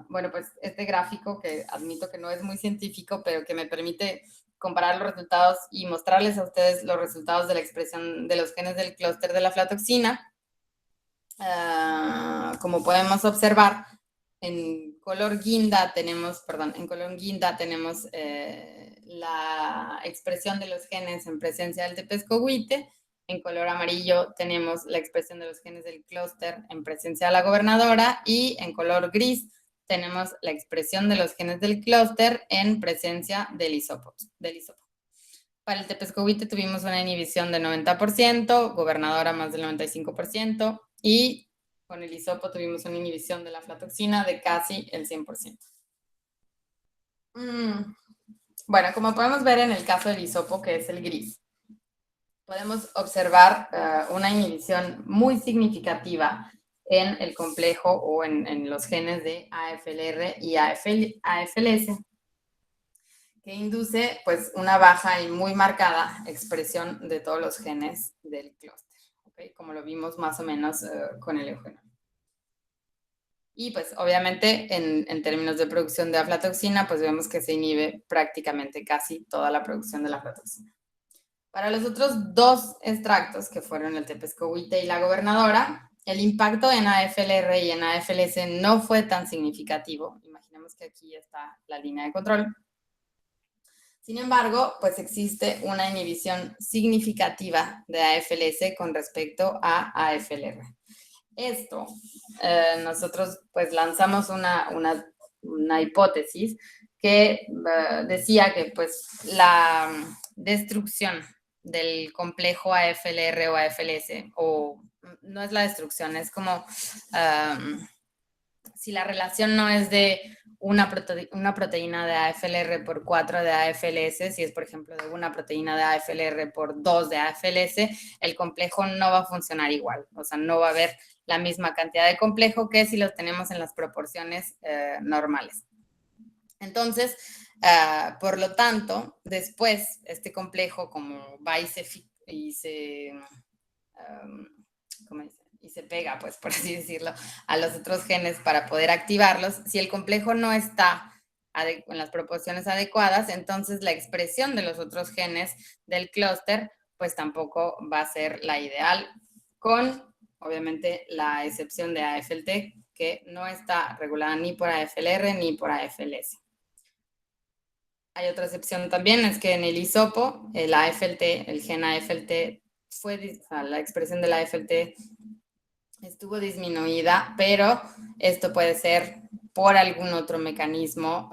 C: bueno, pues este gráfico, que admito que no es muy científico, pero que me permite comparar los resultados y mostrarles a ustedes los resultados de la expresión de los genes del clúster de la aflatoxina. Como podemos observar, en color guinda tenemos la expresión de los genes en presencia del tepescohuite. En color amarillo tenemos la expresión de los genes del clúster en presencia de la gobernadora, y en color gris tenemos la expresión de los genes del clúster en presencia del hisopo. Para el tepescohuite tuvimos una inhibición del 90%, gobernadora más del 95%, y con el hisopo tuvimos una inhibición de la aflatoxina de casi el 100%. Bueno, como podemos ver en el caso del hisopo, que es el gris, podemos observar una inhibición muy significativa en el complejo o en los genes de AFLR y AFLS, que induce pues una baja y muy marcada expresión de todos los genes del clúster, ¿okay? Como lo vimos más o menos con el eugenol. Y pues obviamente en términos de producción de aflatoxina, pues vemos que se inhibe prácticamente casi toda la producción de la aflatoxina. Para los otros 2 extractos, que fueron el tepescohuite y la gobernadora, el impacto en AFLR y en AFLS no fue tan significativo. Imaginemos que aquí está la línea de control. Sin embargo, pues existe una inhibición significativa de AFLS con respecto a AFLR. Esto, nosotros pues lanzamos una hipótesis que decía que pues la destrucción del complejo AFLR o AFLS, o no es la destrucción, es como si la relación no es de una proteína de AFLR por 4 de AFLS, si es por ejemplo de una proteína de AFLR por 2 de AFLS, el complejo no va a funcionar igual, o sea, no va a haber la misma cantidad de complejo que si los tenemos en las proporciones normales. Entonces, por lo tanto, después este complejo, como va y se pega, pues por así decirlo, a los otros genes para poder activarlos, si el complejo no está en las proporciones adecuadas, entonces la expresión de los otros genes del clúster pues tampoco va a ser la ideal, con obviamente la excepción de AFLT, que no está regulada ni por AFLR ni por AFLS. Hay otra excepción también, es que en el hisopo, el AFLT, el gen AFLT, la expresión del AFLT estuvo disminuida, pero esto puede ser por algún otro mecanismo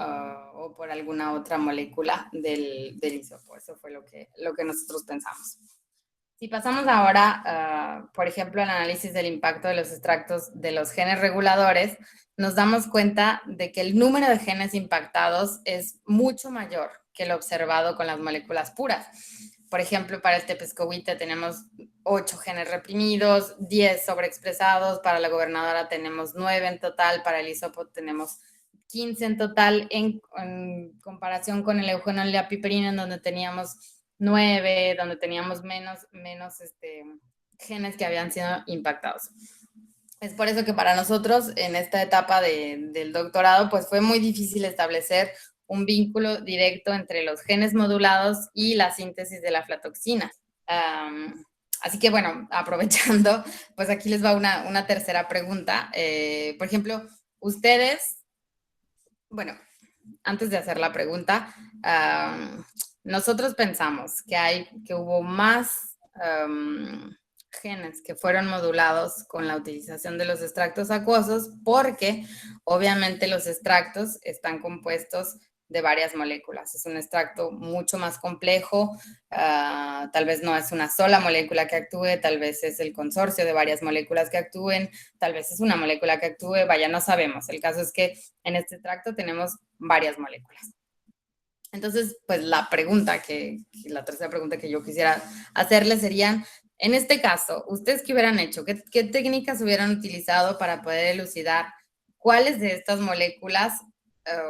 C: o por alguna otra molécula del hisopo. Eso fue lo que nosotros pensamos. Si pasamos ahora, por ejemplo, al análisis del impacto de los extractos de los genes reguladores, nos damos cuenta de que el número de genes impactados es mucho mayor que lo observado con las moléculas puras. Por ejemplo, para el tepescohuite tenemos 8 genes reprimidos, 10 sobreexpresados, para la gobernadora tenemos 9 en total, para el hisopo tenemos 15 en total, en comparación con el eugenol y la piperina, en donde teníamos 9, donde teníamos menos genes que habían sido impactados. Es por eso que para nosotros, en esta etapa del doctorado, pues fue muy difícil establecer un vínculo directo entre los genes modulados y la síntesis de la aflatoxina. Así que, bueno, aprovechando, pues aquí les va una tercera pregunta. Por ejemplo, ustedes, bueno, antes de hacer la pregunta, nosotros pensamos que hubo más genes que fueron modulados con la utilización de los extractos acuosos, porque obviamente los extractos están compuestos de varias moléculas. Es un extracto mucho más complejo, tal vez no es una sola molécula que actúe, tal vez es el consorcio de varias moléculas que actúen, tal vez es una molécula que actúe, vaya, no sabemos. El caso es que en este extracto tenemos varias moléculas. Entonces, pues la tercera pregunta que yo quisiera hacerle sería, en este caso, ¿ustedes qué hubieran hecho? ¿Qué técnicas hubieran utilizado para poder elucidar cuáles de estas moléculas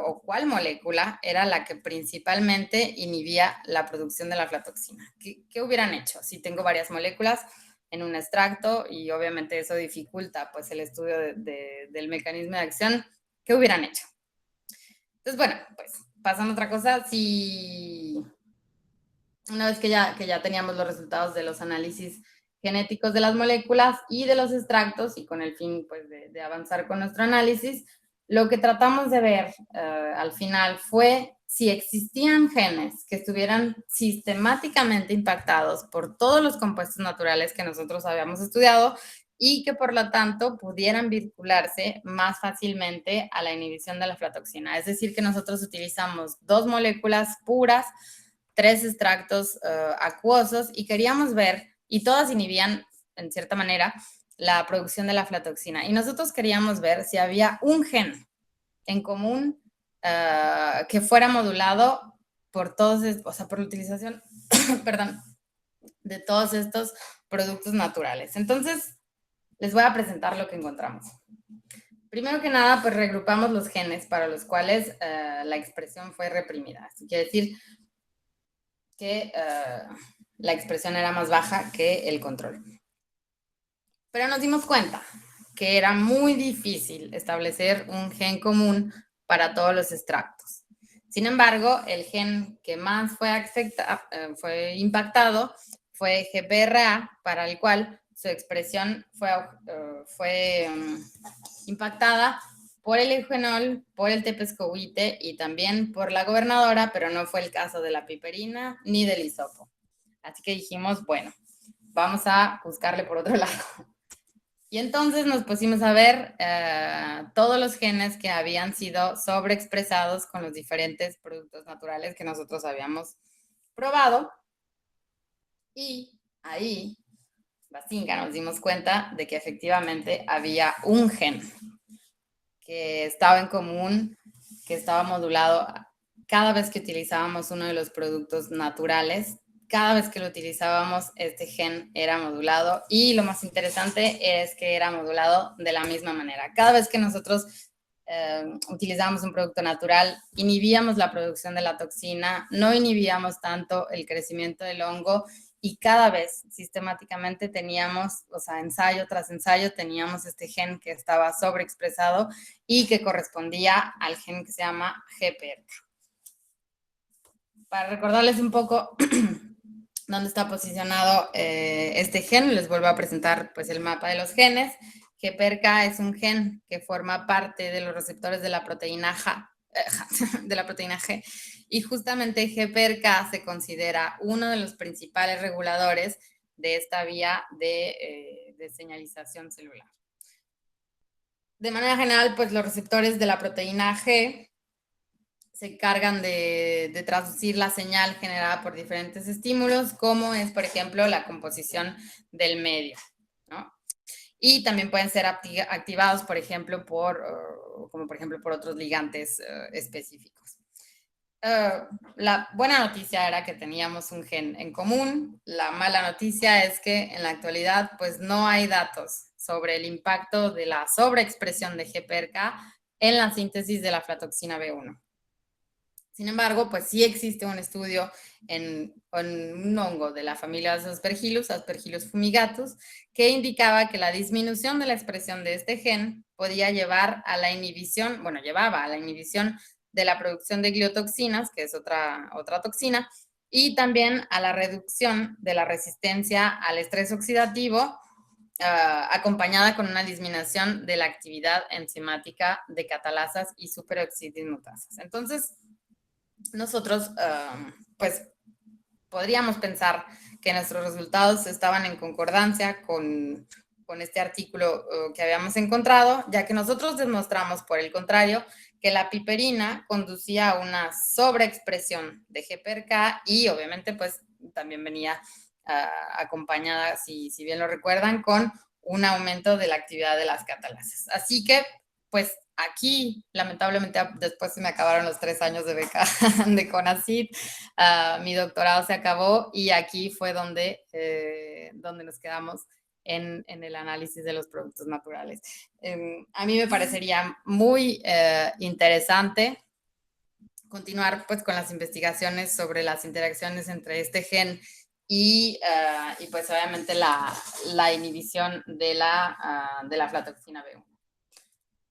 C: o cuál molécula era la que principalmente inhibía la producción de la aflatoxina? ¿Qué hubieran hecho si tengo varias moléculas en un extracto y obviamente eso dificulta pues el estudio del mecanismo de acción? ¿Qué hubieran hecho? Entonces, bueno, pues pasando a otra cosa, si una vez que ya teníamos los resultados de los análisis genéticos de las moléculas y de los extractos, y con el fin pues, de avanzar con nuestro análisis, lo que tratamos de ver al final fue si existían genes que estuvieran sistemáticamente impactados por todos los compuestos naturales que nosotros habíamos estudiado y que por lo tanto pudieran vincularse más fácilmente a la inhibición de la aflatoxina. Es decir, que nosotros utilizamos 2 moléculas puras, 3 extractos acuosos y queríamos ver, y todas inhibían en cierta manera la producción de la aflatoxina. Y nosotros queríamos ver si había un gen en común que fuera modulado por todos, o sea, por la utilización, perdón, de todos estos productos naturales. Entonces, les voy a presentar lo que encontramos. Primero que nada, pues regrupamos los genes para los cuales la expresión fue reprimida. Esto quiere decir que la expresión era más baja que el control. Pero nos dimos cuenta que era muy difícil establecer un gen común para todos los extractos. Sin embargo, el gen que más fue impactado fue GPRA, para el cual su expresión fue impactada por el eugenol, por el tepescohuite y también por la gobernadora, pero no fue el caso de la piperina ni del hisopo. Así que dijimos, bueno, vamos a buscarle por otro lado. Y entonces nos pusimos a ver todos los genes que habían sido sobreexpresados con los diferentes productos naturales que nosotros habíamos probado. Y ahí, bazinga, nos dimos cuenta de que efectivamente había un gen que estaba en común, que estaba modulado cada vez que utilizábamos uno de los productos naturales. Cada vez que lo utilizábamos, este gen era modulado y lo más interesante es que era modulado de la misma manera. Cada vez que nosotros utilizábamos un producto natural, inhibíamos la producción de la toxina, no inhibíamos tanto el crecimiento del hongo y cada vez sistemáticamente teníamos, o sea, ensayo tras ensayo, teníamos este gen que estaba sobreexpresado y que correspondía al gen que se llama GPRK. Para recordarles un poco dónde está posicionado este gen, les vuelvo a presentar pues, el mapa de los genes. GPRK es un gen que forma parte de los receptores de la proteína G, y justamente GPRK se considera uno de los principales reguladores de esta vía de señalización celular. De manera general, pues los receptores de la proteína G se encargan de traducir la señal generada por diferentes estímulos, como es, por ejemplo, la composición del medio, ¿no? Y también pueden ser activados, por ejemplo, por otros ligantes específicos. La buena noticia era que teníamos un gen en común. La mala noticia es que en la actualidad, pues no hay datos sobre el impacto de la sobreexpresión de GPRK en la síntesis de la aflatoxina B1. Sin embargo, pues sí existe un estudio en un hongo de la familia de Aspergillus fumigatus, que indicaba que la disminución de la expresión de este gen podía llevar a la inhibición, llevaba a la inhibición de la producción de gliotoxinas, que es otra toxina, y también a la reducción de la resistencia al estrés oxidativo, acompañada con una disminución de la actividad enzimática de catalasas y superoxidismutasas. Entonces, nosotros, pues, podríamos pensar que nuestros resultados estaban en concordancia con con este artículo que habíamos encontrado, ya que nosotros demostramos, por el contrario, que la piperina conducía a una sobreexpresión de GPRK y obviamente pues también venía acompañada, si bien lo recuerdan, con un aumento de la actividad de las catalases. Así que pues aquí, lamentablemente, después se me acabaron los 3 años de beca de CONACYT, mi doctorado se acabó y aquí fue donde nos quedamos en el análisis de los productos naturales. A mí me parecería muy interesante continuar pues con las investigaciones sobre las interacciones entre este gen y pues obviamente la inhibición de la aflatoxina B1.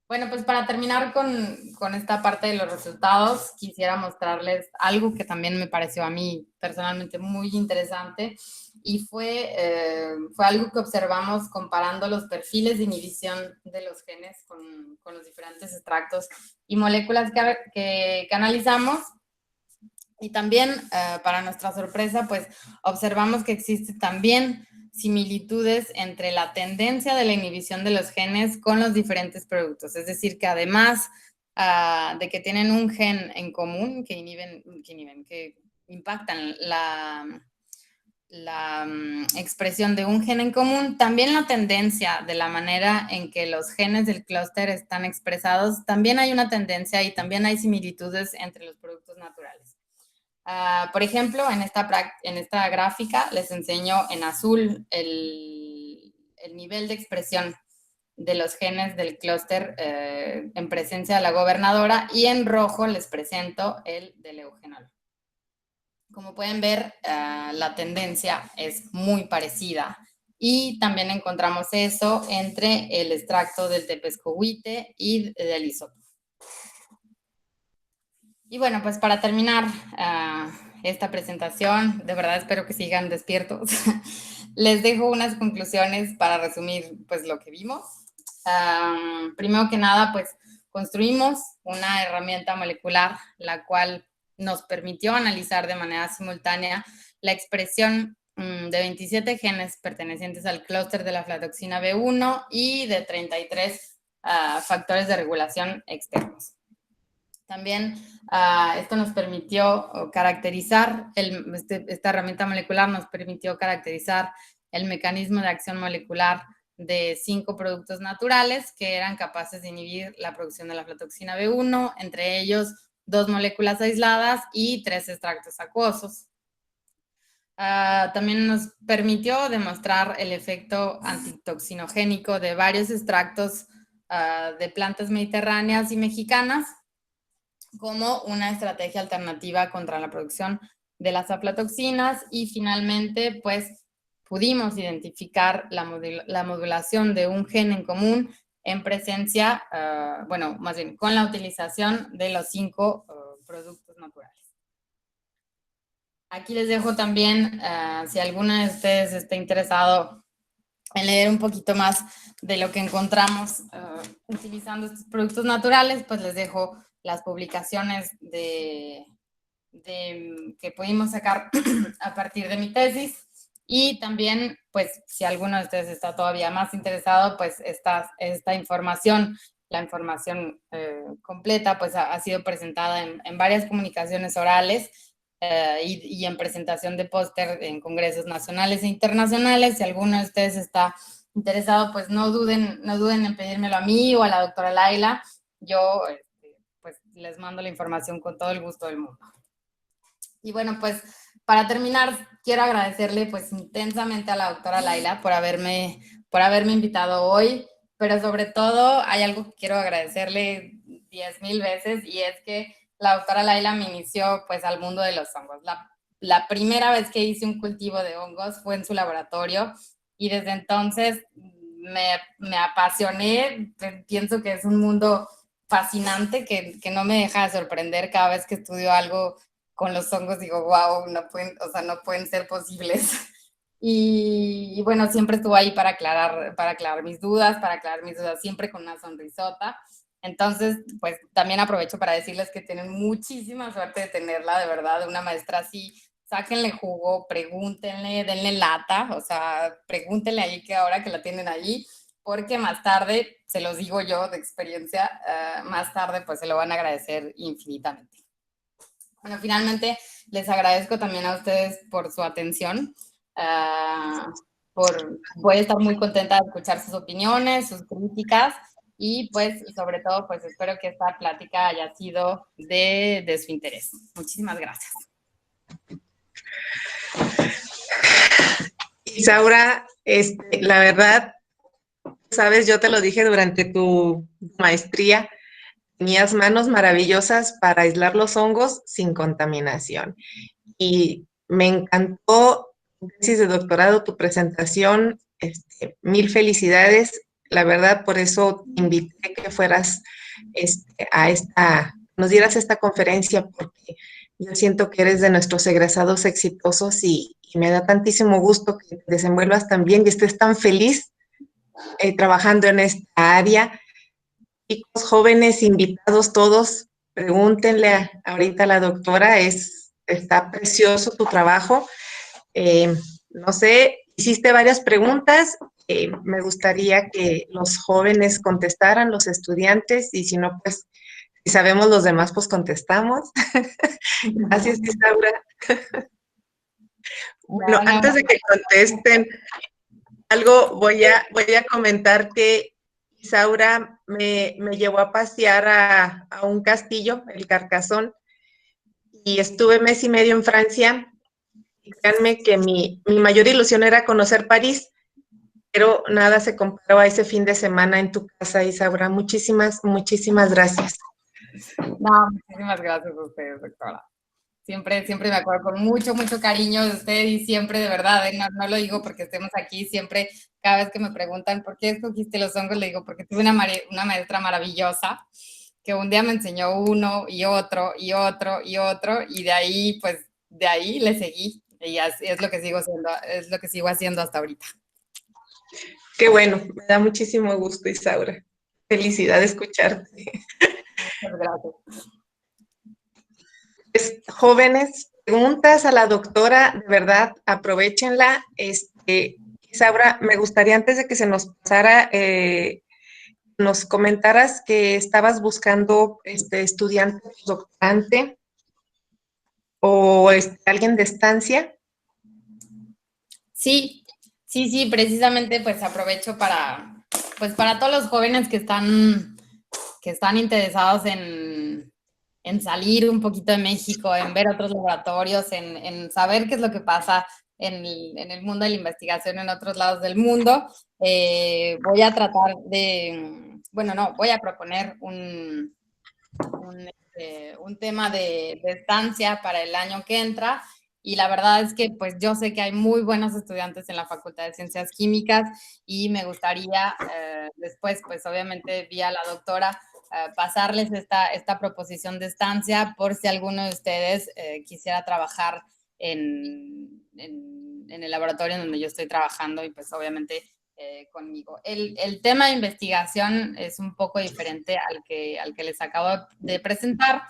C: Bueno, pues para terminar con esta parte de los resultados, quisiera mostrarles algo que también me pareció a mí personalmente muy interesante y fue algo que observamos comparando los perfiles de inhibición de los genes con los diferentes extractos y moléculas que analizamos. Y también, para nuestra sorpresa, pues observamos que existe también similitudes entre la tendencia de la inhibición de los genes con los diferentes productos. Es decir, que además de que tienen un gen en común que impactan la expresión de un gen en común, también la tendencia de la manera en que los genes del clúster están expresados, también hay una tendencia y también hay similitudes entre los productos naturales. Por ejemplo, en esta gráfica les enseño en azul el nivel de expresión de los genes del clúster en presencia de la gobernadora y en rojo les presento el del eugenol. Como pueden ver, la tendencia es muy parecida y también encontramos eso entre el extracto del tepescohuite y del hisoplo. Y bueno, pues para terminar esta presentación, de verdad espero que sigan despiertos. Les dejo unas conclusiones para resumir pues lo que vimos. Primero que nada, pues construimos una herramienta molecular, la cual nos permitió analizar de manera simultánea la expresión de 27 genes pertenecientes al clúster de la aflatoxina B1 y de 33 factores de regulación externos. También esto nos permitió caracterizar, esta herramienta molecular nos permitió caracterizar el mecanismo de acción molecular de 5 productos naturales que eran capaces de inhibir la producción de la aflatoxina B1, entre ellos 2 moléculas aisladas y 3 extractos acuosos. También nos permitió demostrar el efecto antitoxinogénico de varios extractos de plantas mediterráneas y mexicanas, como una estrategia alternativa contra la producción de las aflatoxinas y finalmente pues pudimos identificar la modulación de un gen en común en presencia, más bien con la utilización de los 5 productos naturales. Aquí les dejo también, si alguno de ustedes está interesado en leer un poquito más de lo que encontramos utilizando estos productos naturales, pues les dejo las publicaciones que pudimos sacar a partir de mi tesis y también, pues, si alguno de ustedes está todavía más interesado, pues esta información, la información completa, pues ha sido presentada en varias comunicaciones orales y en presentación de póster en congresos nacionales e internacionales. Si alguno de ustedes está interesado, pues no duden en pedírmelo a mí o a la doctora Laila. Yo pues les mando la información con todo el gusto del mundo. Y bueno, pues para terminar, quiero agradecerle pues intensamente a la doctora Laila por haberme invitado hoy, pero sobre todo hay algo que quiero agradecerle 10,000 veces y es que la doctora Laila me inició pues al mundo de los hongos. La primera vez que hice un cultivo de hongos fue en su laboratorio y desde entonces me apasioné. Pienso que es un mundo fascinante que no me deja de sorprender cada vez que estudio algo con los hongos. Digo, wow, no pueden ser posibles. Y bueno, siempre estuvo ahí para aclarar mis dudas, siempre con una sonrisota. Entonces, pues también aprovecho para decirles que tienen muchísima suerte de tenerla, de verdad, una maestra así sáquenle jugo, pregúntenle, denle lata, o sea, pregúntenle ahí que ahora que la tienen allí, porque más tarde, se los digo yo de experiencia, más tarde pues se lo van a agradecer infinitamente. Bueno, finalmente les agradezco también a ustedes por su atención. Voy a estar muy contenta de escuchar sus opiniones, sus críticas y pues sobre todo pues espero que esta plática haya sido de su interés. Muchísimas gracias.
A: Isaura, la verdad, sabes, yo te lo dije durante tu maestría, tenías manos maravillosas para aislar los hongos sin contaminación. Y me encantó tu tesis de doctorado, tu presentación, mil felicidades. La verdad, por eso te invité que fueras nos dieras esta conferencia, porque yo siento que eres de nuestros egresados exitosos y me da tantísimo gusto que te desenvuelvas tan bien y estés tan feliz trabajando en esta área. Chicos, jóvenes, invitados todos, pregúntenle ahorita a la doctora, está precioso tu trabajo. No sé, hiciste varias preguntas, me gustaría que los jóvenes contestaran, los estudiantes, y si no, pues, si sabemos los demás, pues contestamos. Gracias, Isaura. Bueno, antes de que contesten, algo voy a comentar que Isaura me llevó a pasear a un castillo, el Carcassonne, y estuve mes y medio en Francia. Y créanme que mi mayor ilusión era conocer París, pero nada se comparó a ese fin de semana en tu casa, Isaura. Muchísimas, muchísimas gracias.
C: No, muchísimas gracias a ustedes, doctora. Siempre me acuerdo con mucho, mucho cariño de usted y siempre, de verdad, no lo digo porque estemos aquí, siempre, cada vez que me preguntan por qué escogiste los hongos, le digo porque tuve una maestra maravillosa que un día me enseñó uno y otro y otro y otro y de ahí, pues, de ahí le seguí y es lo que sigo haciendo hasta ahorita.
A: Qué bueno, me da muchísimo gusto, Isaura. Felicidad de escucharte.
C: Muchas gracias.
A: Pues, jóvenes, preguntas a la doctora, de verdad, aprovechenla. Isaura, me gustaría antes de que se nos pasara, nos comentaras que estabas buscando estudiante, doctorante o alguien de estancia.
C: Sí, precisamente pues aprovecho para todos los jóvenes que están interesados en salir un poquito de México, en ver otros laboratorios, en saber qué es lo que pasa en el mundo de la investigación en otros lados del mundo. Voy a tratar voy a proponer un tema de estancia para el año que entra. Y la verdad es que pues yo sé que hay muy buenos estudiantes en la Facultad de Ciencias Químicas y me gustaría después, pues obviamente vía la doctora, pasarles esta proposición de estancia por si alguno de ustedes quisiera trabajar en el laboratorio en donde yo estoy trabajando y pues obviamente conmigo. El tema de investigación es un poco diferente al que les acabo de presentar,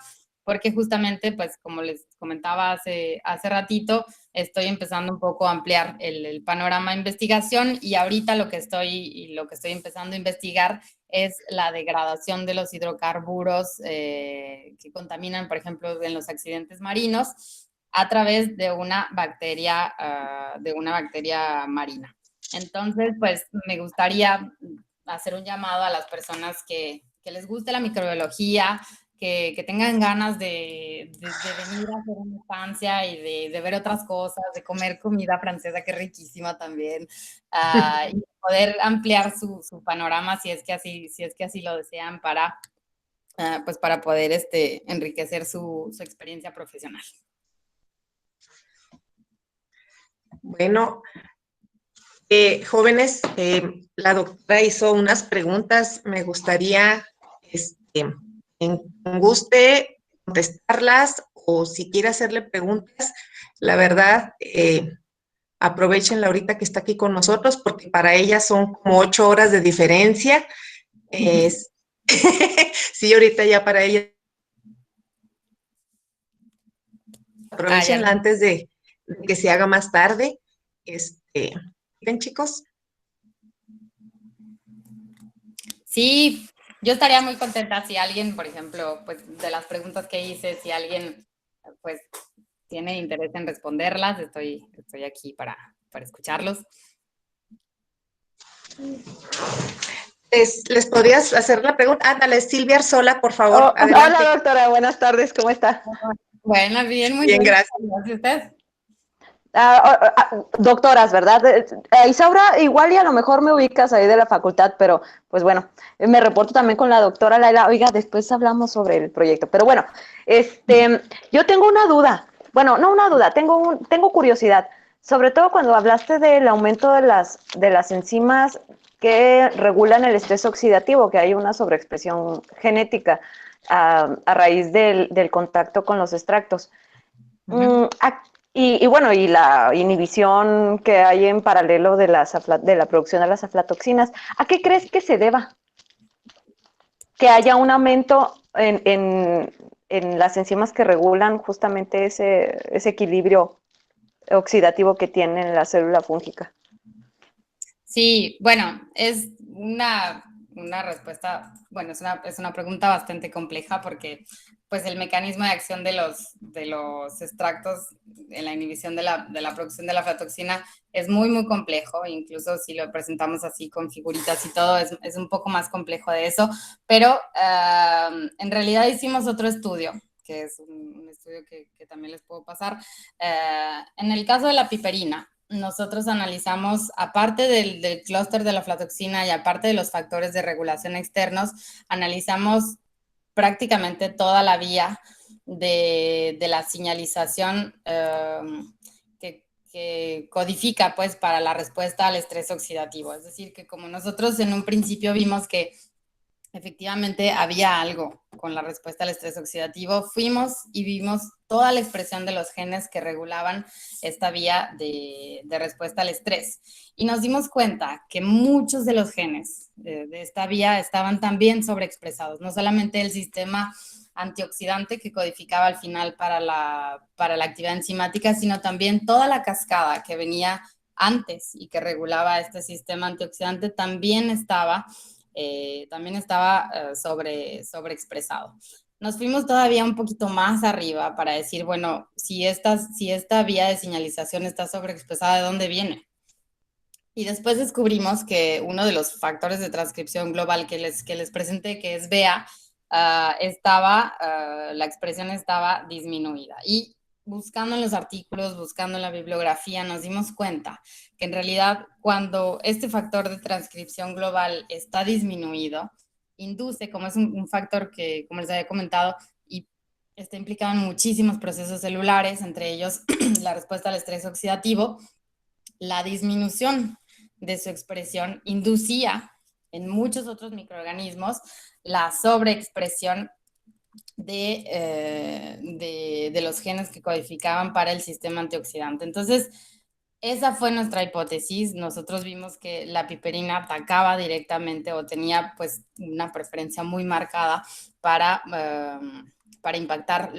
C: porque justamente, pues como les comentaba hace ratito, estoy empezando un poco a ampliar el panorama de investigación y ahorita lo que estoy empezando a investigar es la degradación de los hidrocarburos que contaminan, por ejemplo, en los accidentes marinos a través de una bacteria marina. Entonces, pues me gustaría hacer un llamado a las personas que les guste la microbiología, que tengan ganas de venir a hacer una estancia y de ver otras cosas, de comer comida francesa que es riquísima también, y poder ampliar su panorama si es que así lo desean para poder enriquecer su experiencia profesional.
A: Bueno, jóvenes, la doctora hizo unas preguntas, me gustaría en guste contestarlas o si quiere hacerle preguntas, la verdad, aprovechenla ahorita que está aquí con nosotros porque para ella son como 8 horas de diferencia. Sí, ahorita ya para ella. Aprovechenla antes de de que se haga más tarde. ¿Ven, chicos?
C: Sí, yo estaría muy contenta si alguien, por ejemplo, pues de las preguntas que hice, si alguien pues tiene interés en responderlas, estoy aquí para escucharlos.
A: ¿Les podrías hacer la pregunta? Ándale, Silvia Arzola, por favor.
D: Hola, doctora, buenas tardes, ¿cómo está?
C: Bueno, bien, muy
A: bien. Gracias.
C: ¿Y usted?
D: Doctoras, ¿verdad? Isaura, igual y a lo mejor me ubicas ahí de la facultad, pero pues bueno, me reporto también con la doctora Laila. Oiga, después hablamos sobre el proyecto, pero bueno, yo tengo una duda, bueno, no una duda, tengo curiosidad, sobre todo cuando hablaste del aumento de las enzimas que regulan el estrés oxidativo, que hay una sobreexpresión genética a raíz del contacto con los extractos. Y bueno, y la inhibición que hay en paralelo de la producción de las aflatoxinas, ¿a qué crees que se deba? Que haya un aumento en las enzimas que regulan justamente ese equilibrio oxidativo que tiene la célula fúngica.
C: Sí, bueno, es una respuesta, bueno, es una pregunta bastante compleja porque pues el mecanismo de acción de los extractos en la inhibición de la producción de la aflatoxina es muy, muy complejo, incluso si lo presentamos así con figuritas y todo, es un poco más complejo de eso, pero en realidad hicimos otro estudio, que es un estudio que también les puedo pasar. En el caso de la piperina, nosotros analizamos, aparte del clúster de la aflatoxina y aparte de los factores de regulación externos, analizamos prácticamente toda la vía de la señalización que codifica pues para la respuesta al estrés oxidativo. Es decir, que como nosotros en un principio vimos que efectivamente había algo con la respuesta al estrés oxidativo, fuimos y vimos toda la expresión de los genes que regulaban esta vía de respuesta al estrés. Y nos dimos cuenta que muchos de los genes de esta vía estaban también sobreexpresados, no solamente el sistema antioxidante que codificaba al final para la actividad enzimática, sino también toda la cascada que venía antes y que regulaba este sistema antioxidante también estaba sobreexpresado. Nos fuimos todavía un poquito más arriba para decir, bueno, si esta vía de señalización está sobreexpresada, ¿de dónde viene? Y después descubrimos que uno de los factores de transcripción global que les presenté, que es BEA, la expresión estaba disminuida. Y buscando en los artículos, buscando en la bibliografía, nos dimos cuenta que en realidad cuando este factor de transcripción global está disminuido, induce, como es un factor que, como les había comentado, y está implicado en muchísimos procesos celulares, entre ellos la respuesta al estrés oxidativo, la disminución de su expresión inducía en muchos otros microorganismos la sobreexpresión de los genes que codificaban para el sistema antioxidante. Entonces, esa fue nuestra hipótesis. Nosotros vimos que la piperina atacaba directamente o tenía pues una preferencia muy marcada para impactar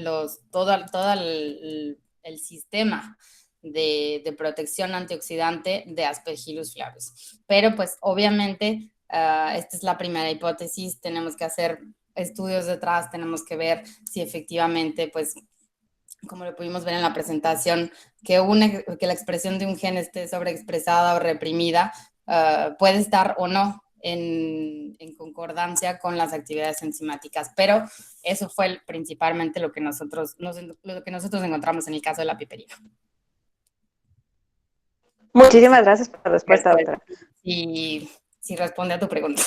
C: todo el sistema de protección antioxidante de Aspergillus flavus. Pero pues obviamente esta es la primera hipótesis, tenemos que hacer estudios detrás, tenemos que ver si efectivamente, pues, como lo pudimos ver en la presentación, que la expresión de un gen esté sobreexpresada o reprimida puede estar o no en concordancia con las actividades enzimáticas, pero eso fue principalmente lo que nosotros encontramos en el caso de la piperina.
D: Muchísimas gracias por la respuesta, doctora.
C: Y si responde a tu pregunta.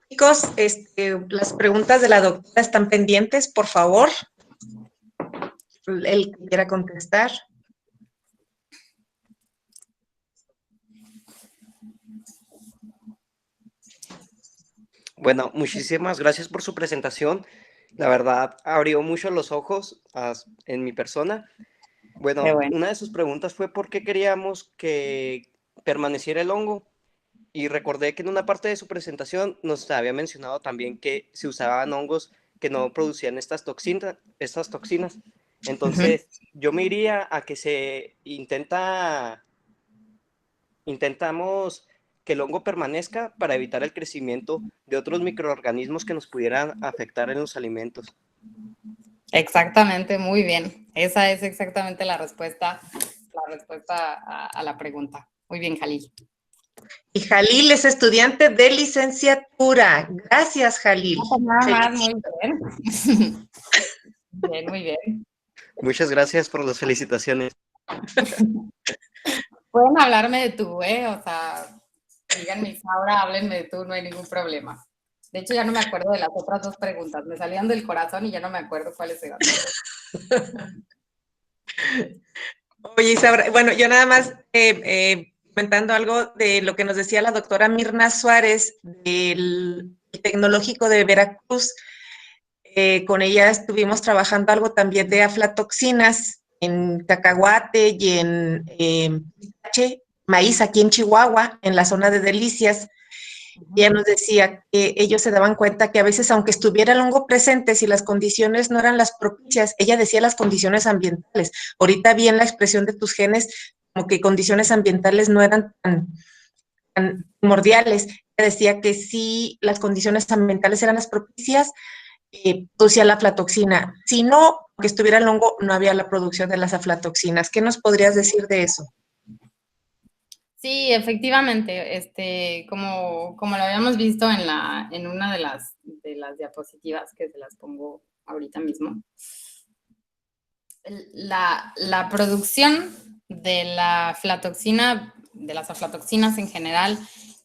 A: Chicos, las preguntas de la doctora están pendientes, por favor. El que quiera contestar.
E: Bueno, muchísimas gracias por su presentación. La verdad, abrió mucho los ojos en mi persona. Bueno, una de sus preguntas fue por qué queríamos que permaneciera el hongo. Y recordé que en una parte de su presentación nos había mencionado también que se usaban hongos que no producían estas toxinas. Entonces, yo me iría a que intentamos que el hongo permanezca para evitar el crecimiento de otros microorganismos que nos pudieran afectar en los alimentos.
C: Exactamente, muy bien. Esa es exactamente la respuesta a la pregunta. Muy bien, Jalil.
A: Y Jalil es estudiante de licenciatura. Gracias, Jalil.
C: Nada más, muy bien. Bien, muy bien.
E: Muchas gracias por las felicitaciones.
C: Pueden hablarme de tú, ¿eh? O sea, díganme Isaura, háblenme de tú, no hay ningún problema. De hecho, ya no me acuerdo de las otras dos preguntas. Me salían del corazón y ya no me acuerdo cuáles eran.
A: Oye, Isaura, bueno, yo nada más comentando algo de lo que nos decía la doctora Mirna Suárez del Tecnológico de Veracruz. Con ella estuvimos trabajando algo también de aflatoxinas en cacahuate y en maíz aquí en Chihuahua, en la zona de Delicias. Ella nos decía que ellos se daban cuenta que a veces, aunque estuviera el hongo presente, si las condiciones no eran las propicias, ella decía las condiciones ambientales. Ahorita bien la expresión de tus genes, como que condiciones ambientales no eran tan primordiales. Ella decía que si las condiciones ambientales eran las propicias, producía la aflatoxina. Si no, que estuviera el hongo, no había la producción de las aflatoxinas. ¿Qué nos podrías decir de eso?
C: Sí, efectivamente, como lo habíamos visto en una de las diapositivas, que se las pongo ahorita mismo, la producción de la aflatoxina, de las aflatoxinas en general,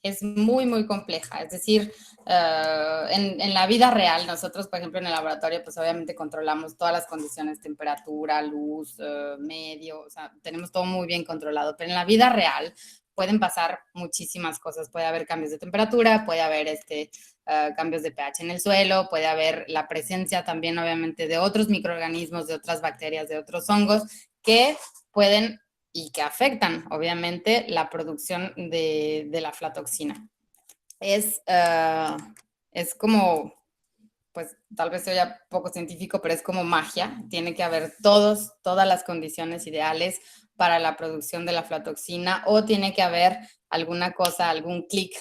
C: es muy, muy compleja. Es decir, en la vida real, nosotros, por ejemplo, en el laboratorio, pues obviamente controlamos todas las condiciones, temperatura, luz, medio, o sea, tenemos todo muy bien controlado, pero en la vida real pueden pasar muchísimas cosas. Puede haber cambios de temperatura, puede haber cambios de pH en el suelo, puede haber la presencia también, obviamente, de otros microorganismos, de otras bacterias, de otros hongos que pueden y que afectan, obviamente, la producción de la aflatoxina. Es como, pues tal vez sea poco científico, pero es como magia. Tiene que haber todas las condiciones ideales para la producción de la aflatoxina, o tiene que haber alguna cosa, algún clic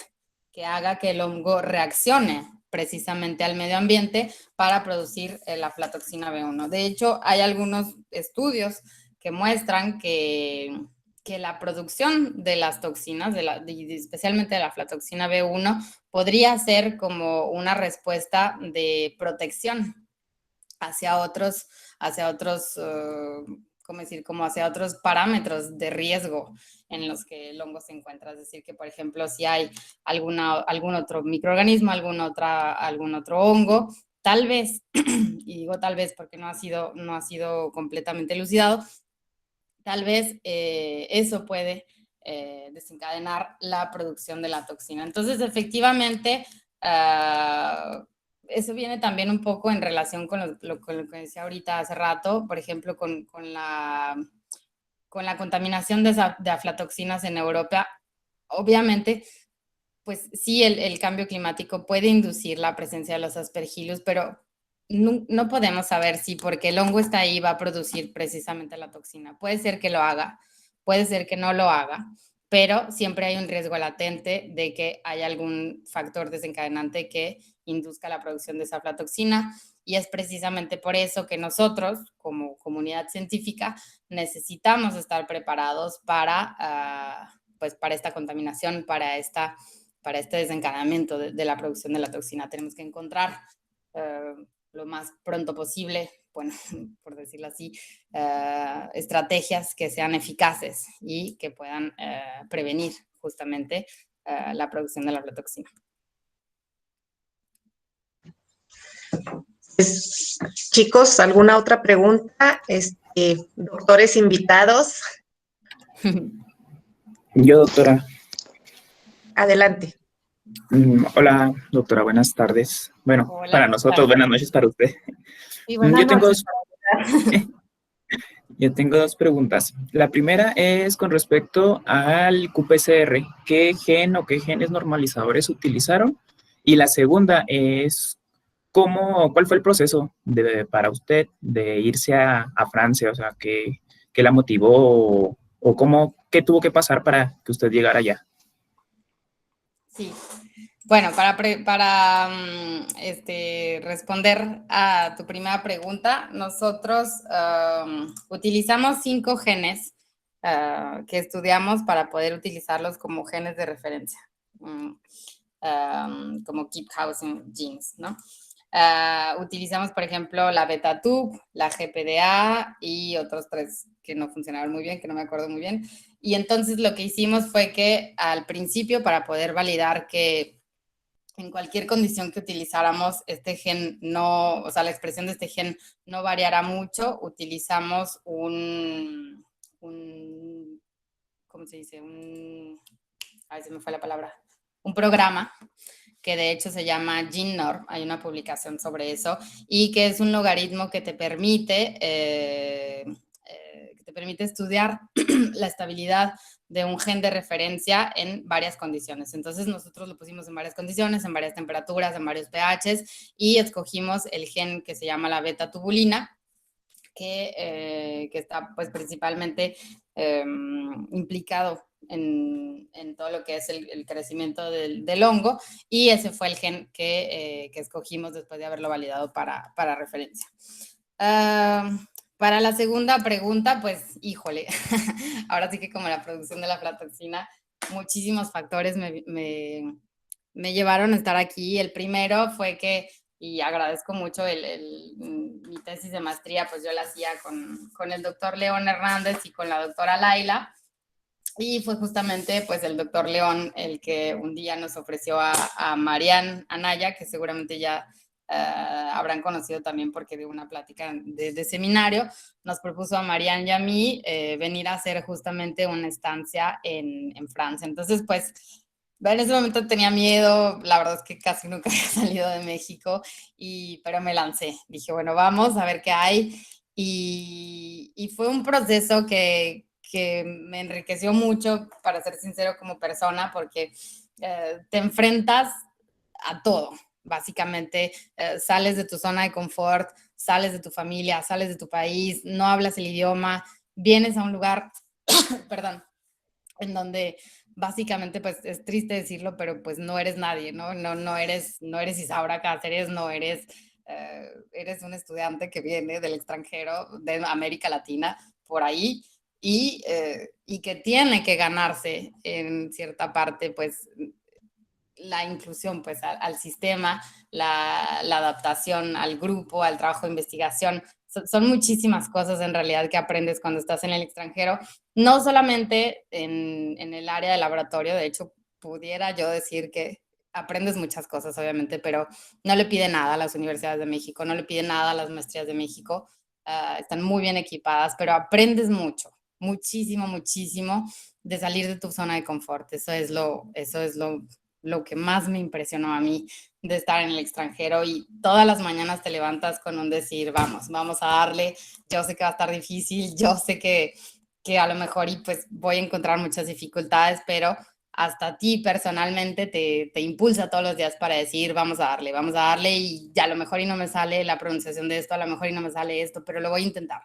C: que haga que el hongo reaccione precisamente al medio ambiente para producir la aflatoxina B1. De hecho, hay algunos estudios que muestran que la producción de las toxinas, especialmente de la aflatoxina B1, podría ser como una respuesta de protección hacia otros ¿cómo decir? Como hacia otros parámetros de riesgo en los que el hongo se encuentra. Es decir, que por ejemplo, si hay algún otro microorganismo, algún otro hongo, tal vez, y digo tal vez porque no ha sido completamente elucidado, tal vez eso puede desencadenar la producción de la toxina. Entonces, efectivamente, eso viene también un poco en relación con lo que decía ahorita hace rato, por ejemplo, con la contaminación de aflatoxinas en Europa. Obviamente, pues sí, el cambio climático puede inducir la presencia de los aspergillus, pero no podemos saber si porque el hongo está ahí va a producir precisamente la toxina. Puede ser que lo haga, puede ser que no lo haga, pero siempre hay un riesgo latente de que haya algún factor desencadenante que induzca la producción de esa aflatoxina, y es precisamente por eso que nosotros, como comunidad científica, necesitamos estar preparados para esta contaminación, para este desencadenamiento de la producción de la toxina. Tenemos que encontrar lo más pronto posible, bueno, por decirlo así, estrategias que sean eficaces y que puedan prevenir justamente la producción de la aflatoxina.
A: Pues, chicos, ¿alguna otra pregunta? Doctores invitados.
F: Yo, doctora.
A: Adelante.
F: Hola, doctora, buenas tardes. Bueno,
C: Hola,
F: para nosotros, buenas noches para usted.
C: Sí, buenas noches.
F: Yo tengo dos preguntas. La primera es con respecto al QPCR. ¿Qué gen o qué genes normalizadores utilizaron? Y la segunda es ¿cuál fue el proceso para usted de irse a Francia? O sea, ¿qué la motivó o qué tuvo que pasar para que usted llegara allá?
C: Sí. Bueno, para responder a tu primera pregunta, nosotros utilizamos 5 genes que estudiamos para poder utilizarlos como genes de referencia, como keep housing genes, ¿no? Utilizamos, por ejemplo, la beta-TUB, la GPDA y otros 3 que no funcionaron muy bien, que no me acuerdo muy bien. Y entonces lo que hicimos fue que al principio, para poder validar que en cualquier condición que utilizáramos este gen o sea, la expresión de este gen no variará mucho, utilizamos ¿cómo se dice? Ay, se me fue la palabra. Un programa que de hecho se llama GeneNorm, hay una publicación sobre eso, y que es un logaritmo que te permite estudiar la estabilidad de un gen de referencia en varias condiciones. Entonces nosotros lo pusimos en varias condiciones, en varias temperaturas, en varios pHs, y escogimos el gen que se llama la beta-tubulina, que está pues principalmente implicado en todo lo que es el crecimiento del hongo, y ese fue el gen que escogimos después de haberlo validado para referencia. Para la segunda pregunta, pues, híjole, ahora sí que como la producción de la aflatoxina, muchísimos factores me llevaron a estar aquí. El primero fue que, y agradezco mucho mi tesis de maestría, pues yo la hacía con el doctor León Hernández y con la doctora Laila, y fue justamente pues el doctor León el que un día nos ofreció a Marian Anaya, que seguramente ya habrán conocido también porque de una plática de seminario, nos propuso a Marian y a mí venir a hacer justamente una estancia en Francia. Entonces, pues, en ese momento tenía miedo, la verdad es que casi nunca había salido de México, pero me lancé. Dije, bueno, vamos a ver qué hay. Y fue un proceso que me enriqueció mucho, para ser sincero, como persona, porque te enfrentas a todo. Básicamente, sales de tu zona de confort, sales de tu familia, sales de tu país, no hablas el idioma, vienes a un lugar, perdón, en donde básicamente, pues es triste decirlo, pero pues no eres nadie, ¿no? No eres Isaura Cáceres, no eres, eres un estudiante que viene del extranjero, de América Latina, por ahí, y que tiene que ganarse en cierta parte, pues, la inclusión pues al sistema, la adaptación al grupo, al trabajo de investigación. Son muchísimas cosas en realidad que aprendes cuando estás en el extranjero, no solamente en el área de laboratorio. De hecho, pudiera yo decir que aprendes muchas cosas, obviamente, pero no le pide nada a las universidades de México, no le pide nada a las maestrías de México. Están muy bien equipadas, pero aprendes mucho, muchísimo, muchísimo de salir de tu zona de confort. Eso es lo que más me impresionó a mí de estar en el extranjero, y todas las mañanas te levantas con un decir, vamos a darle, yo sé que va a estar difícil, yo sé que a lo mejor y pues voy a encontrar muchas dificultades, pero hasta ti personalmente te impulsa todos los días para decir, vamos a darle, y ya a lo mejor y no me sale la pronunciación de esto, a lo mejor y no me sale esto, pero lo voy a intentar,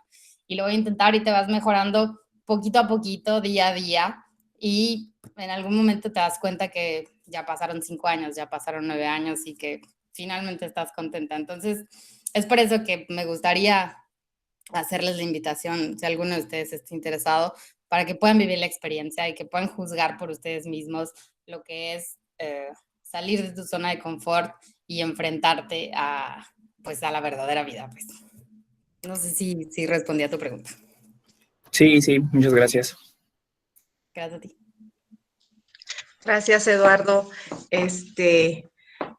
C: y te vas mejorando poquito a poquito, día a día, y en algún momento te das cuenta que ya pasaron 5 años, ya pasaron 9 años, y que finalmente estás contenta. Entonces, es por eso que me gustaría hacerles la invitación, si alguno de ustedes está interesado, para que puedan vivir la experiencia y que puedan juzgar por ustedes mismos lo que es salir de tu zona de confort y enfrentarte a la verdadera vida. Pues. No sé si respondí a tu pregunta.
F: Sí, muchas gracias.
C: Gracias a ti.
A: Gracias, Eduardo.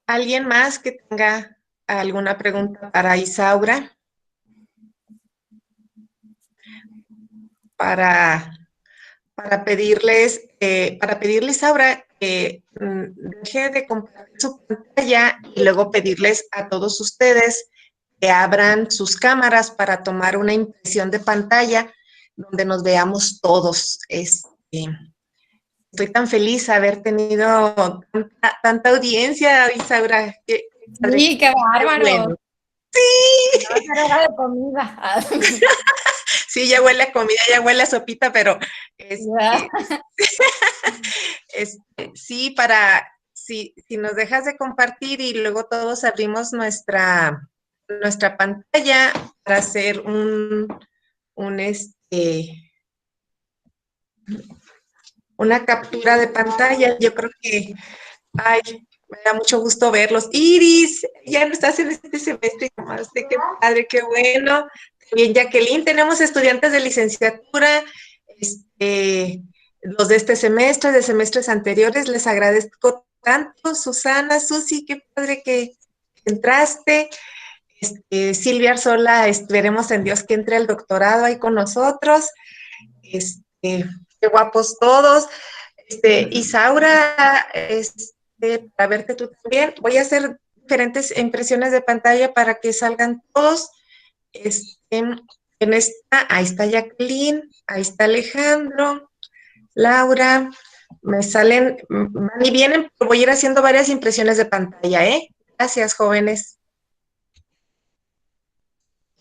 A: ¿Alguien más que tenga alguna pregunta para Isaura? Para pedirles, Isaura, que deje de compartir su pantalla, y luego pedirles a todos ustedes que abran sus cámaras para tomar una impresión de pantalla donde nos veamos todos. Estoy tan feliz de haber tenido tanta audiencia, Isaura. Qué
C: Sí, qué bárbaro.
A: Bueno. Sí.
C: No, era de comida.
A: Sí, ya huele a comida, ya huele a sopita, pero sí, si nos dejas de compartir y luego todos abrimos nuestra pantalla para hacer una captura de pantalla. Yo creo que, me da mucho gusto verlos. Iris, ya no estás en este semestre, qué padre, qué bueno. También Jacqueline, tenemos estudiantes de licenciatura, los de este semestre, de semestres anteriores, les agradezco tanto. Susana, Susi, qué padre que entraste. Silvia Arzola, esperemos en Dios que entre el doctorado ahí con nosotros. Qué guapos todos. Isaura, para verte tú también. Voy a hacer diferentes impresiones de pantalla para que salgan todos. Ahí está Jacqueline, ahí está Alejandro, Laura, me salen, van y vienen, voy a ir haciendo varias impresiones de pantalla, ¿eh? Gracias, jóvenes.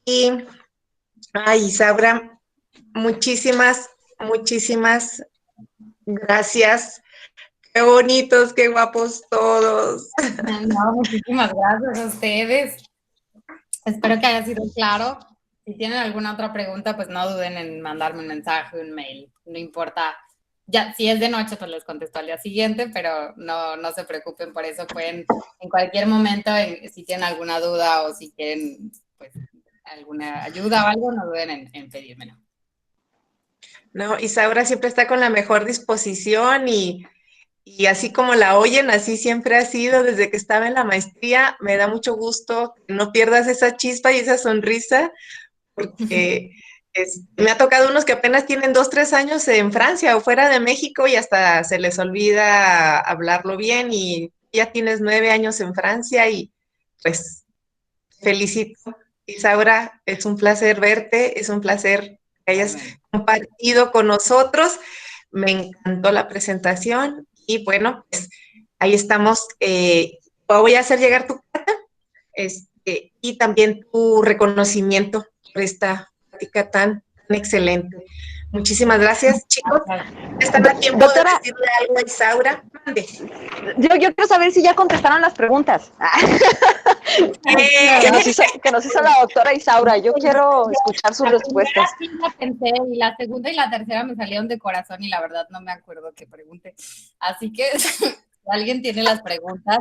A: Y, Isaura, muchísimas gracias. Qué bonitos, qué guapos todos.
C: No, muchísimas gracias a ustedes. Espero que haya sido claro. Si tienen alguna otra pregunta, pues no duden en mandarme un mensaje, un mail. No importa. Ya, si es de noche, pues les contesto al día siguiente, pero no se preocupen por eso. Pueden en cualquier momento, si tienen alguna duda o si quieren pues alguna ayuda o algo, no duden en pedírmelo.
A: No, Isaura siempre está con la mejor disposición y así como la oyen, así siempre ha sido desde que estaba en la maestría. Me da mucho gusto que no pierdas esa chispa y esa sonrisa, porque me ha tocado unos que apenas tienen 2, 3 años en Francia o fuera de México y hasta se les olvida hablarlo bien, y ya tienes 9 años en Francia y pues felicito. Isaura, es un placer verte, es un placer que hayas compartido con nosotros. Me encantó la presentación y bueno, pues ahí estamos. Voy a hacer llegar tu carta y también tu reconocimiento por esta plática tan excelente. Muchísimas gracias, chicos. ¿Están a tiempo de decirle algo a Isaura? Mande.
D: Yo quiero saber si ya contestaron las preguntas. Que nos hizo la doctora Isaura. Yo quiero escuchar sus respuestas.
C: Sí la pensé, y la segunda y la tercera me salieron de corazón y la verdad no me acuerdo qué pregunté. Así que si alguien tiene las preguntas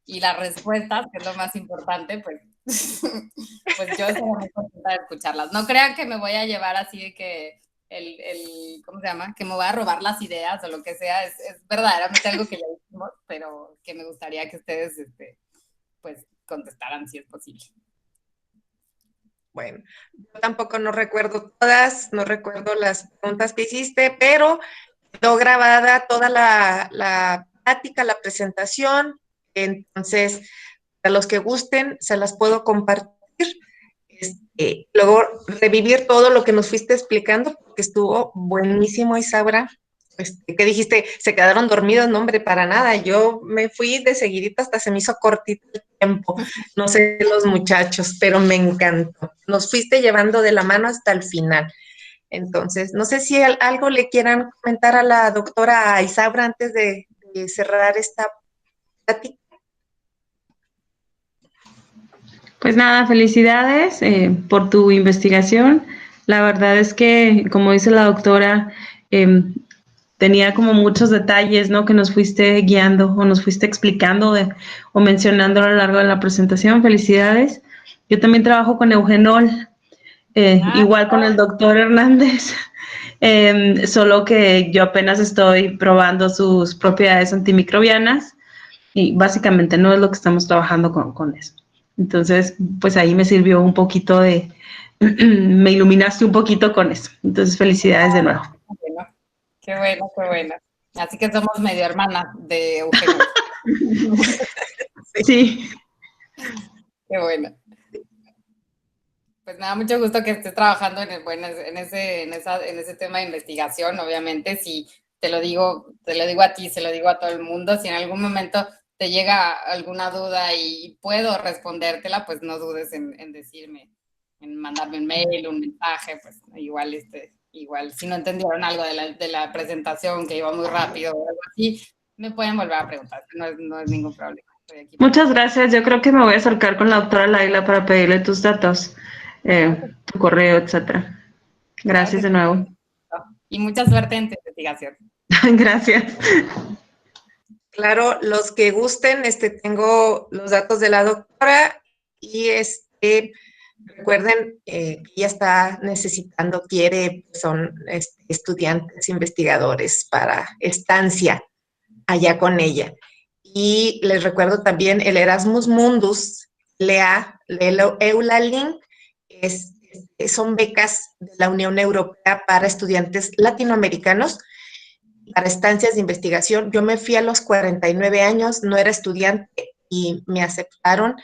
C: y las respuestas, que es lo más importante, pues yo estoy muy contenta de escucharlas. No crean que me voy a llevar así de que ¿cómo se llama? Que me voy a robar las ideas o lo que sea. Es verdaderamente algo que ya hicimos, pero que me gustaría que ustedes pues contestaran si es posible.
A: Bueno, yo tampoco no recuerdo todas, no recuerdo las preguntas que hiciste, pero quedó grabada toda la plática, la presentación. Entonces, para los que gusten, se las puedo compartir. Luego, revivir todo lo que nos fuiste explicando, porque estuvo buenísimo, Isaura. ¿Qué dijiste? ¿Se quedaron dormidos? No, hombre, para nada. Yo me fui de seguidito, hasta se me hizo cortito el tiempo. No sé los muchachos, pero me encantó. Nos fuiste llevando de la mano hasta el final. Entonces, no sé si algo le quieran comentar a la doctora Isaura antes de cerrar esta plática.
G: Pues nada, felicidades por tu investigación. La verdad es que, como dice la doctora, tenía como muchos detalles, ¿no? Que nos fuiste guiando o nos fuiste explicando o mencionando a lo largo de la presentación. Felicidades. Yo también trabajo con Eugenol, igual con el doctor Hernández, solo que yo apenas estoy probando sus propiedades antimicrobianas y básicamente no es lo que estamos trabajando con eso. Entonces, pues ahí me sirvió un poquito me iluminaste un poquito con eso. Entonces, felicidades de nuevo.
C: Qué bueno. Así que somos medio hermanas de Eugenio.
G: Sí.
C: Qué bueno. Pues me da mucho gusto que estés trabajando en ese tema de investigación. Obviamente, si te lo digo a ti, se lo digo a todo el mundo, si en algún momento te llega alguna duda y puedo respondértela, pues no dudes en decirme, en mandarme un mail, un mensaje, pues igual si no entendieron algo de la presentación, que iba muy rápido o algo así, me pueden volver a preguntar, no es ningún problema.
G: Muchas gracias. Yo creo que me voy a acercar con la doctora Laila para pedirle tus datos, tu correo, etcétera. Gracias de nuevo.
C: Y mucha suerte en tu investigación.
G: Gracias.
A: Claro, los que gusten, tengo los datos de la doctora y recuerden que ella está necesitando, son estudiantes investigadores para estancia allá con ella. Y les recuerdo también el Erasmus Mundus, Eulalink, son becas de la Unión Europea para estudiantes latinoamericanos para estancias de investigación. Yo me fui a los 49 años, no era estudiante y me aceptaron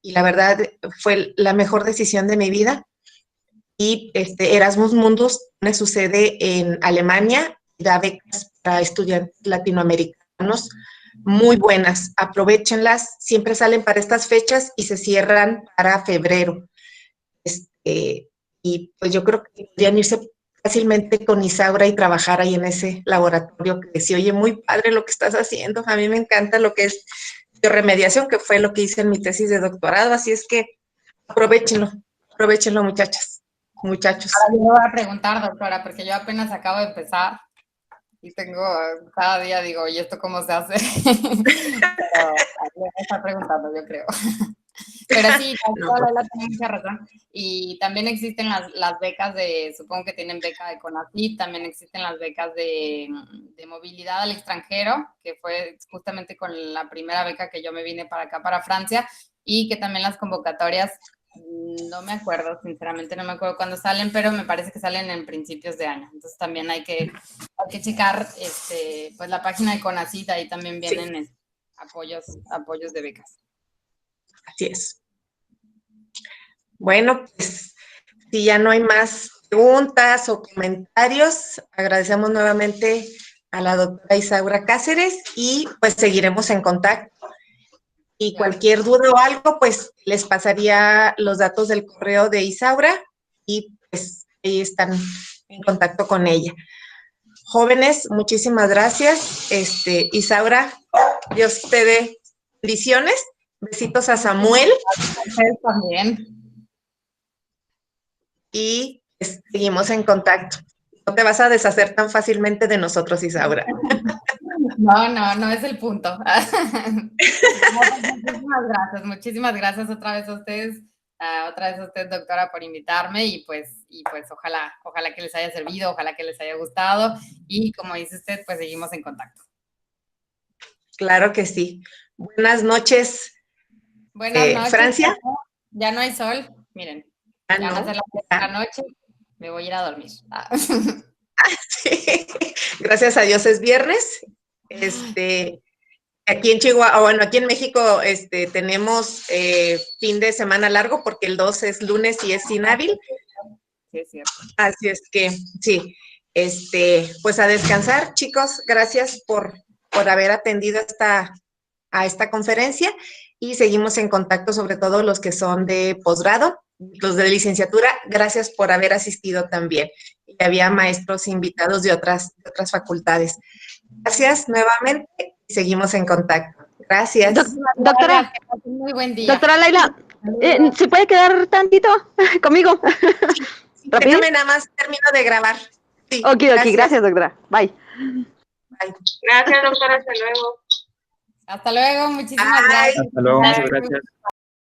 A: y la verdad fue la mejor decisión de mi vida. Y Erasmus Mundus me sucede en Alemania, da becas para estudiantes latinoamericanos muy buenas, aprovéchenlas, siempre salen para estas fechas y se cierran para febrero. Y pues yo creo que podrían irse fácilmente con Isaura y trabajar ahí en ese laboratorio, que se oye muy padre lo que estás haciendo. A mí me encanta lo que es bioremediación, que fue lo que hice en mi tesis de doctorado, así es que aprovechenlo, muchachos.
C: Ahora yo voy a preguntar, doctora, porque yo apenas acabo de empezar y cada día digo, ¿y esto cómo se hace? Pero me está preguntando, yo creo. Pero sí, la tiene mucha razón. Y también existen las becas supongo que tienen beca de CONACYT, también existen las becas de movilidad al extranjero, que fue justamente con la primera beca que yo me vine para acá, para Francia, y que también las convocatorias, no me acuerdo, sinceramente no me acuerdo cuándo salen, pero me parece que salen en principios de año. Entonces también hay que checar pues la página de CONACYT, ahí también vienen apoyos de becas.
A: Así es. Bueno, pues si ya no hay más preguntas o comentarios, agradecemos nuevamente a la doctora Isaura Cáceres y pues seguiremos en contacto. Y cualquier duda o algo, pues les pasaría los datos del correo de Isaura y pues ahí están en contacto con ella. Jóvenes, muchísimas gracias. Isaura, Dios te dé bendiciones. Besitos a Samuel.
C: Ustedes también.
A: Y seguimos en contacto. No te vas a deshacer tan fácilmente de nosotros, Isaura.
C: No es el punto. Muchísimas gracias otra vez a ustedes, doctora, por invitarme y pues ojalá que les haya servido, ojalá que les haya gustado y como dice usted, pues seguimos en contacto.
A: Claro que sí. Buenas noches.
C: Buenas noches.
A: Francia.
C: Ya no hay sol, miren. Ya van a ser las 10 de la noche, me voy a ir a dormir.
A: Sí. Gracias a Dios es viernes. Aquí en Chihuahua, bueno, aquí en México tenemos fin de semana largo porque el 2 es lunes y es inhábil.
C: Sí, es cierto.
A: Así es que, sí, pues a descansar, chicos. Gracias por haber atendido a esta conferencia y seguimos en contacto, sobre todo los que son de posgrado, los de licenciatura. Gracias por haber asistido también. Y había maestros invitados de otras facultades. Gracias nuevamente y seguimos en contacto. Gracias.
D: Doctora,
C: muy buen día.
D: Doctora Laila, ¿se puede quedar tantito conmigo?
A: Déjame nada más, termino de grabar. Sí,
D: ok, gracias, doctora. Bye.
A: Bye. Gracias, doctora, hasta luego.
C: Hasta luego, muchísimas gracias.
F: Hasta luego, muchas gracias.